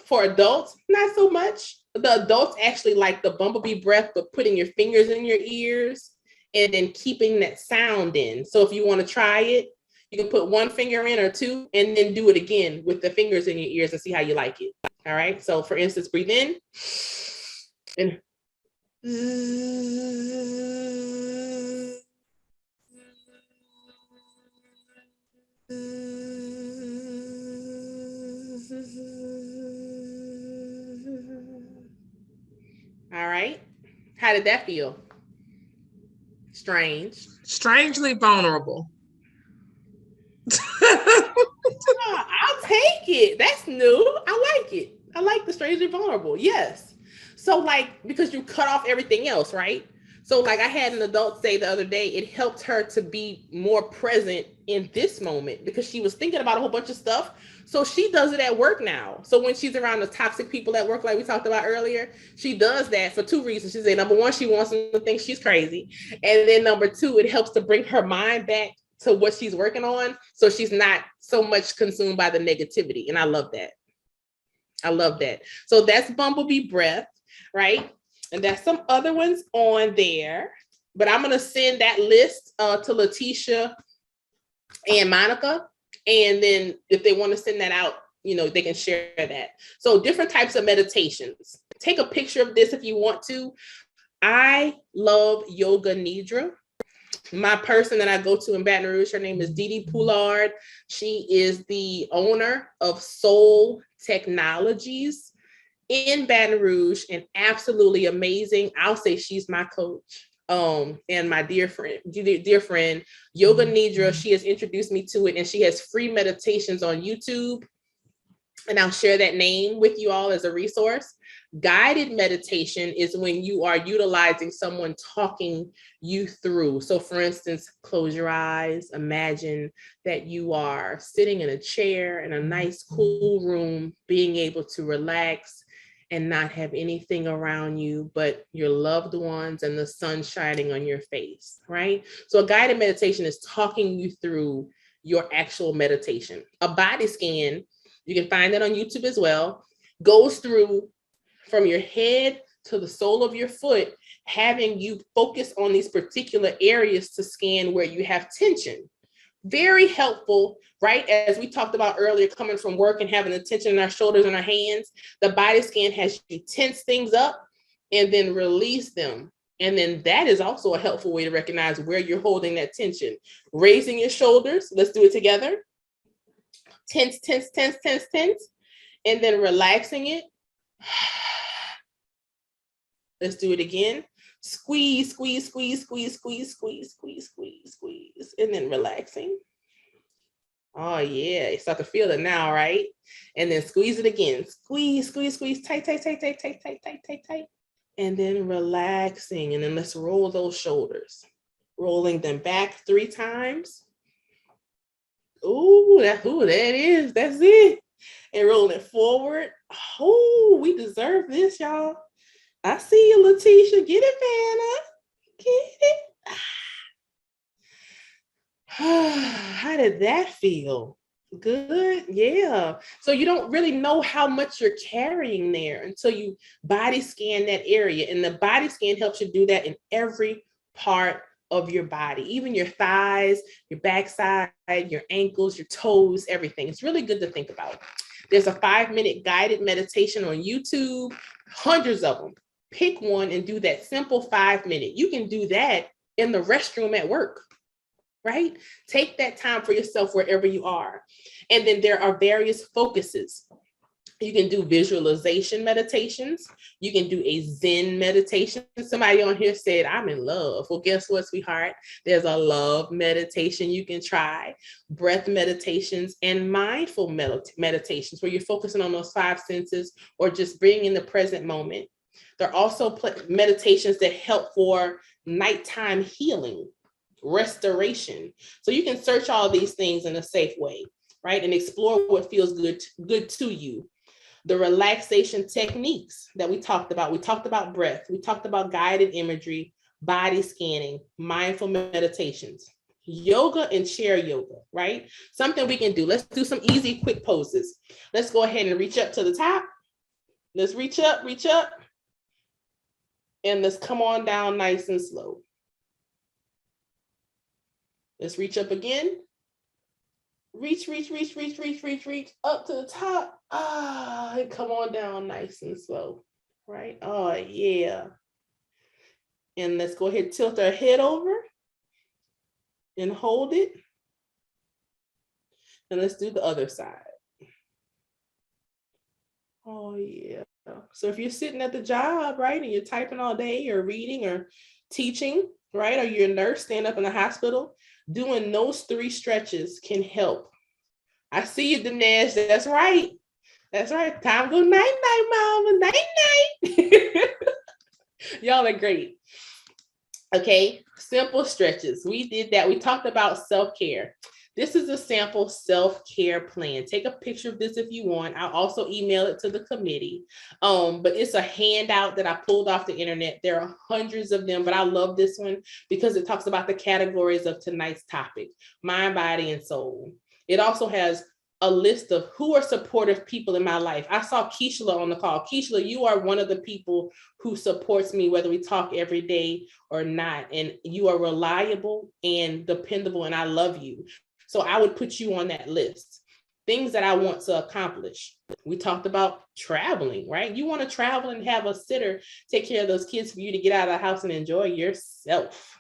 For adults, not so much. The adults actually like the bumblebee breath, but putting your fingers in your ears and then keeping that sound in. So if you want to try it, you can put one finger in or two and then do it again with the fingers in your ears and see how you like it. All right. So for instance, breathe in and all right. How did that feel? Strange. Strangely vulnerable. I'll take it. That's new. I like it. I like the strangely vulnerable. Yes. So like, because you cut off everything else, right? So like I had an adult say the other day, it helped her to be more present in this moment because she was thinking about a whole bunch of stuff. So she does it at work now. So when she's around the toxic people at work, like we talked about earlier, she does that for two reasons. She said, number one, she wants them to think she's crazy. And then number two, it helps to bring her mind back to what she's working on. So she's not so much consumed by the negativity. And I love that. I love that. So that's Bumblebee Breath, right? And there's some other ones on there, but I'm going to send that list to Letitia and Monica. And then if they want to send that out, you know, they can share that. So different types of meditations. Take a picture of this if you want to. I love Yoga Nidra. My person that I go to in Baton Rouge, her name is Dee Poulard. She is the owner of Soul Technologies in Baton Rouge and absolutely amazing. I'll say she's my coach. And my dear friend, Yoga Nidra, she has introduced me to it, and she has free meditations on YouTube. And I'll share that name with you all as a resource. Guided meditation is when you are utilizing someone talking you through. So for instance, close your eyes, imagine that you are sitting in a chair in a nice, cool room, being able to relax and not have anything around you but your loved ones and the sun shining on your face, right? So a guided meditation is talking you through your actual meditation. A body scan, you can find that on YouTube as well, goes through from your head to the sole of your foot, having you focus on these particular areas to scan where you have tension. Very helpful, right? As we talked about earlier, coming from work and having the tension in our shoulders and our hands, the body scan has you tense things up and then release them. And then that is also a helpful way to recognize where you're holding that tension. Raising your shoulders, let's do it together. Tense, tense, tense, tense, tense, and then relaxing it. Let's do it again. Squeeze, squeeze, squeeze, squeeze, squeeze, squeeze, squeeze, squeeze, squeeze, and then relaxing. Oh yeah, you start to feel it now, right? And then squeeze it again. Squeeze, squeeze, squeeze, tight, tight, tight, tight, tight, tight, tight, tight, tight. And then relaxing. And then let's roll those shoulders. Rolling them back 3 times. Ooh, that is. That's it. And rolling it forward. Oh, we deserve this, y'all. I see you, Letitia. Get it, Vanna. Get it. How did that feel? Good. Yeah. So you don't really know how much you're carrying there until you body scan that area. And the body scan helps you do that in every part of your body, even your thighs, your backside, your ankles, your toes, everything. It's really good to think about. There's a 5-minute guided meditation on YouTube, hundreds of them. Pick one and do that simple 5-minute. You can do that in the restroom at work, right? Take that time for yourself wherever you are. And then there are various focuses. You can do visualization meditations. You can do a Zen meditation. Somebody on here said, I'm in love. Well, guess what, sweetheart? There's a love meditation you can try, breath meditations, and mindful meditations where you're focusing on those 5 senses or just being in the present moment. There are also meditations that help for nighttime healing, restoration. So you can search all these things in a safe way, right? And explore what feels good to you. The relaxation techniques that we talked about breath, we talked about guided imagery, body scanning, mindful meditations, yoga and chair yoga, right? Something we can do. Let's do some easy, quick poses. Let's go ahead and reach up to the top. Let's reach up. And let's come on down nice and slow. Let's reach up again. Reach up to the top. And come on down nice and slow, right? Oh, yeah. And let's go ahead and tilt our head over and hold it. And let's do the other side. Oh, yeah. So if you're sitting at the job, right, and you're typing all day or reading or teaching, right, or you're a nurse, stand up in the hospital, doing those 3 stretches can help. I see you, Dinesh. That's right. That's right. Time to go night-night, mama. Night-night. Y'all are great. Okay, simple stretches. We did that. We talked about self-care. This is a sample self-care plan. Take a picture of this if you want. I'll also email it to the committee. But it's a handout that I pulled off the internet. There are hundreds of them, but I love this one because it talks about the categories of tonight's topic: mind, body, and soul. It also has a list of who are supportive people in my life. I saw Keishla on the call. Keishla, you are one of the people who supports me, whether we talk every day or not. And you are reliable and dependable, and I love you. So I would put you on that list. Things that I want to accomplish. We talked about traveling, right? You want to travel and have a sitter take care of those kids for you to get out of the house and enjoy yourself.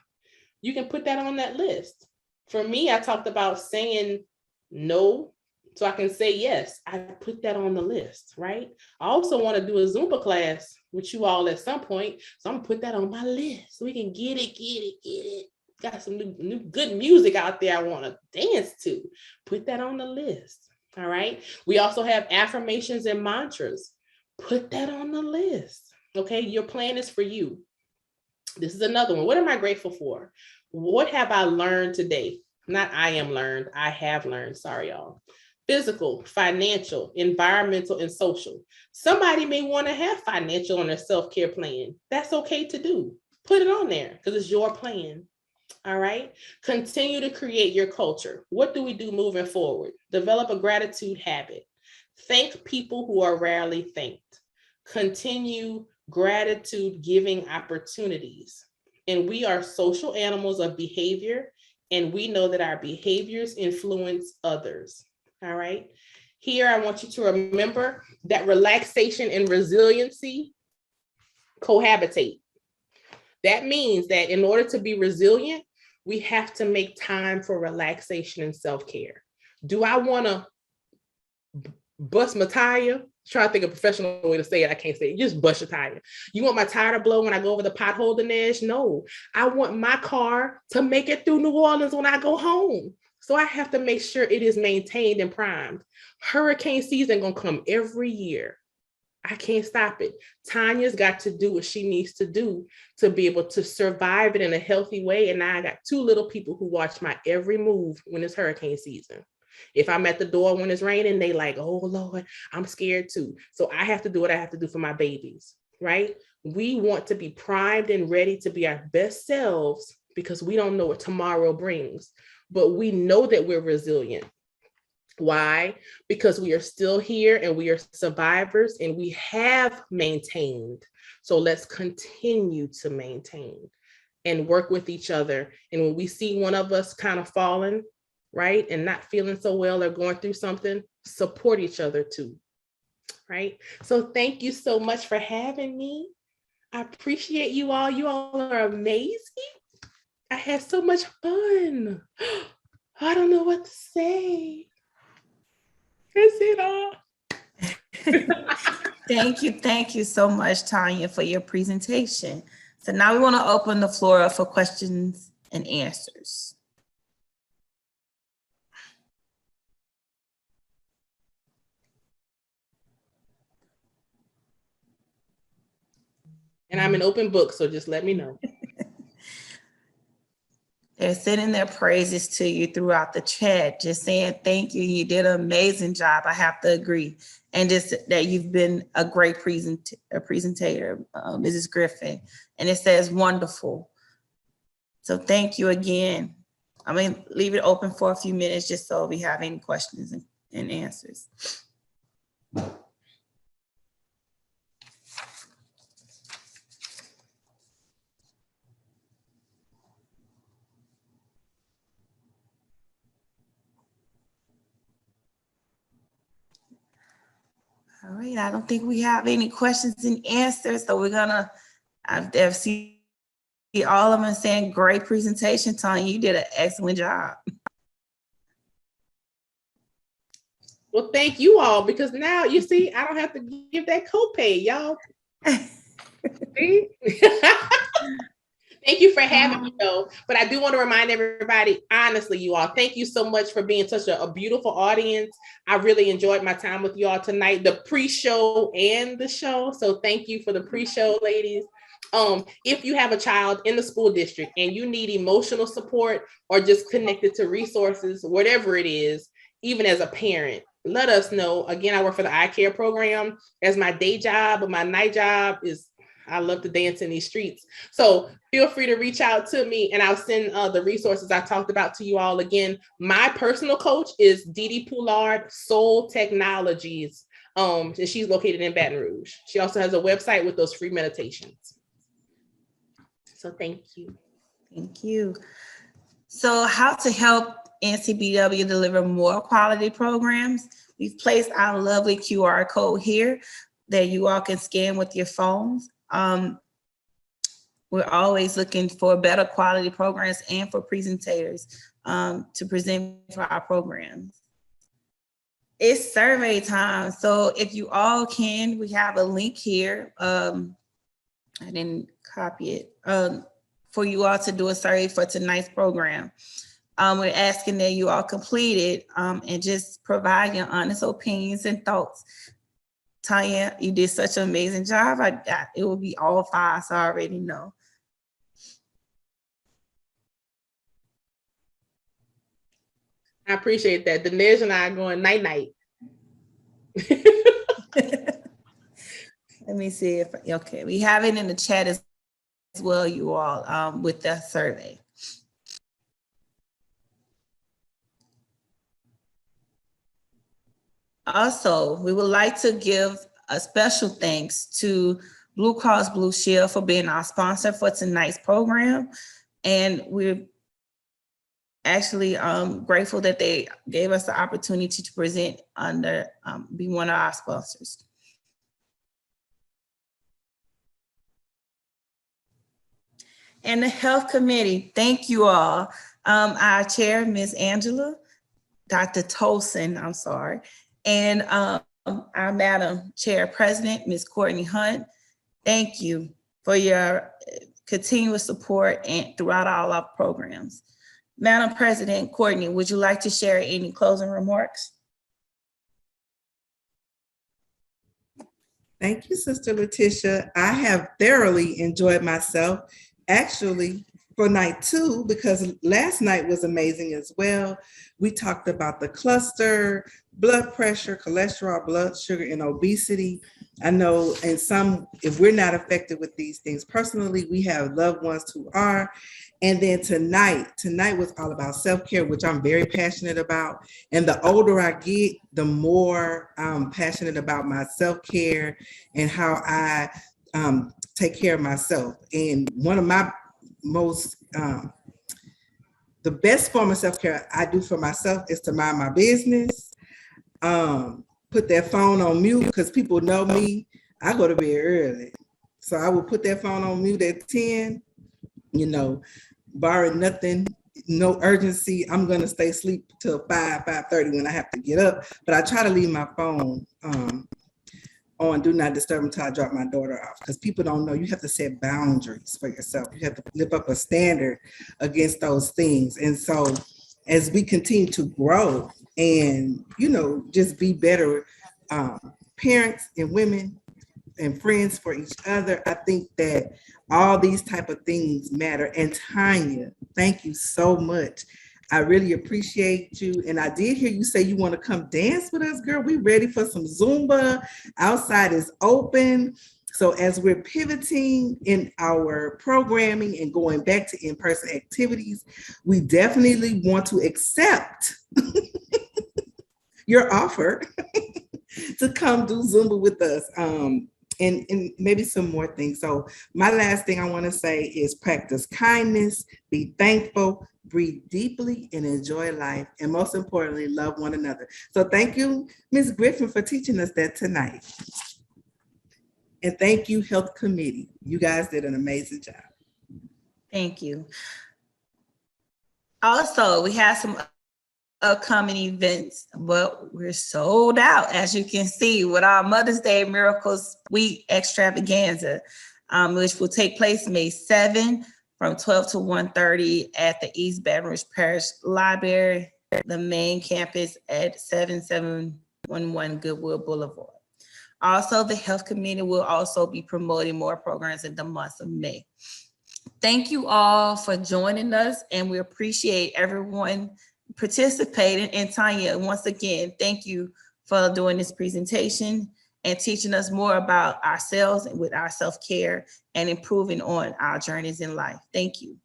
You can put that on that list. For me, I talked about saying no so I can say yes. I put that on the list, right? I also want to do a Zumba class with you all at some point. So I'm gonna put that on my list so we can get it. Got some new good music out there I want to dance to. Put that on the list. All right. We also have affirmations and mantras. Put that on the list. Okay. Your plan is for you. This is another one. What am I grateful for? What have I learned today? Not I am learned. I have learned. Sorry, y'all. Physical, financial, environmental, and social. Somebody may want to have financial on their self-care plan. That's okay to do. Put it on there because it's your plan. All right. Continue to create your culture. What do we do moving forward? Develop a gratitude habit. Thank people who are rarely thanked. Continue gratitude giving opportunities. And we are social animals of behavior, and we know that our behaviors influence others. All right. Here, I want you to remember that relaxation and resiliency cohabitate. That means that in order to be resilient, we have to make time for relaxation and self-care. Do I want to bust my tire? Try to think of a professional way to say it. I can't say it. Just bust your tire. You want my tire to blow when I go over the pothole in Nash? No. I want my car to make it through New Orleans when I go home. So I have to make sure it is maintained and primed. Hurricane season gonna come every year. I can't stop it. Tanya's got to do what she needs to do to be able to survive it in a healthy way. And now I got two little people who watch my every move when it's hurricane season. If I'm at the door when it's raining, they like, oh Lord, I'm scared too. So I have to do what I have to do for my babies, right? We want to be primed and ready to be our best selves because we don't know what tomorrow brings, but we know that we're resilient. Why? Because we are still here and we are survivors and we have maintained. So let's continue to maintain and work with each other. And when we see one of us kind of falling, right, and not feeling so well or going through something, support each other too, right? So thank you so much for having me. I appreciate you all. You all are amazing. I had so much fun. I don't know what to say. That's it all. Thank you so much, Tanya, for your presentation. So now we want to open the floor up for questions and answers. And I'm an open book, so just let me know. They're sending their praises to you throughout the chat, just saying thank you. You did an amazing job. I have to agree. And just that you've been a great presenter, Mrs. Griffin. And it says wonderful. So thank you again. I'm going to leave it open for a few minutes just so we have any questions and answers. All right, I don't think we have any questions and answers, so we're gonna see all of them saying great presentation, Tanya. You did an excellent job. Well, thank you all, because now you see, I don't have to give that copay, y'all. See? Thank you for having me, though. But I do want to remind everybody, honestly, you all, thank you so much for being such a beautiful audience. I really enjoyed my time with you all tonight, the pre-show and the show. So thank you for the pre-show, ladies. If you have a child in the school district and you need emotional support or just connected to resources, whatever it is, even as a parent, let us know. Again, I work for the eye care program as my day job, but my night job is I love to dance in these streets. So feel free to reach out to me and I'll send the resources I talked about to you all. Again, my personal coach is Didi Poulard, Soul Technologies. And she's located in Baton Rouge. She also has a website with those free meditations. So thank you. Thank you. So how to help NCBW deliver more quality programs? We've placed our lovely QR code here that you all can scan with your phones. We're always looking for better quality programs and for presentators to present for our programs. It's survey time. So if you all can, we have a link here. I didn't copy it. For you all to do a survey for tonight's program. We're asking that you all complete it and just provide your honest opinions and thoughts. Tanya, you did such an amazing job. It will be all 5, so I already know. I appreciate that. Dinesh and I are going night-night. Let me see if, okay, we have it in the chat as well, you all, with the survey. Also, we would like to give a special thanks to Blue Cross Blue Shield for being our sponsor for tonight's program. And we're actually grateful that they gave us the opportunity to present under, be one of our sponsors. And the Health Committee, thank you all. Our chair, Ms. Angela, Dr. Tolson, I'm sorry, and our Madam Chair President, Ms. Courtney Hunt, thank you for your continuous support and throughout all our programs. Madam President Courtney, would you like to share any closing remarks? Thank you, Sister Letitia. I have thoroughly enjoyed myself. Actually, for night 2, because last night was amazing as well. We talked about the cluster, blood pressure, cholesterol, blood sugar, and obesity. I know in some, if we're not affected with these things personally, we have loved ones who are. And then tonight was all about self-care, which I'm very passionate about. And the older I get, the more I'm passionate about my self-care and how I take care of myself. And one of my most, the best form of self-care I do for myself is to mind my business, put that phone on mute, because people know me, I go to bed early. So I will put that phone on mute at 10, you know, barring nothing, no urgency, I'm gonna stay asleep till 5:30 when I have to get up. But I try to leave my phone on do not disturb until I drop my daughter off, because people don't know you have to set boundaries for yourself. You have to lift up a standard against those things. And so as we continue to grow and, you know, just be better parents and women and friends for each other, I think that all these type of things matter. And Tanya, thank you so much. I really appreciate you. And I did hear you say you want to come dance with us, girl. We ready for some Zumba. Outside is open. So as we're pivoting in our programming and going back to in-person activities, we definitely want to accept your offer to come do Zumba with us. And maybe some more things. So my last thing I want to say is practice kindness, be thankful, breathe deeply, and enjoy life. And most importantly, love one another. So thank you, Ms. Griffin, for teaching us that tonight. And thank you, Health Committee. You guys did an amazing job. Thank you. Also, we have some upcoming events, but we're sold out, as you can see, with our Mother's Day Miracles Week extravaganza, which will take place May 7 from 12 to 1:30 at the East Baton Rouge Parish Library, the main campus at 7711 Goodwood Boulevard. Also, the health committee will also be promoting more programs in the month of May. Thank you all for joining us, and we appreciate everyone participating. And Tanya, once again, thank you for doing this presentation and teaching us more about ourselves and with our self-care and improving on our journeys in life. Thank you.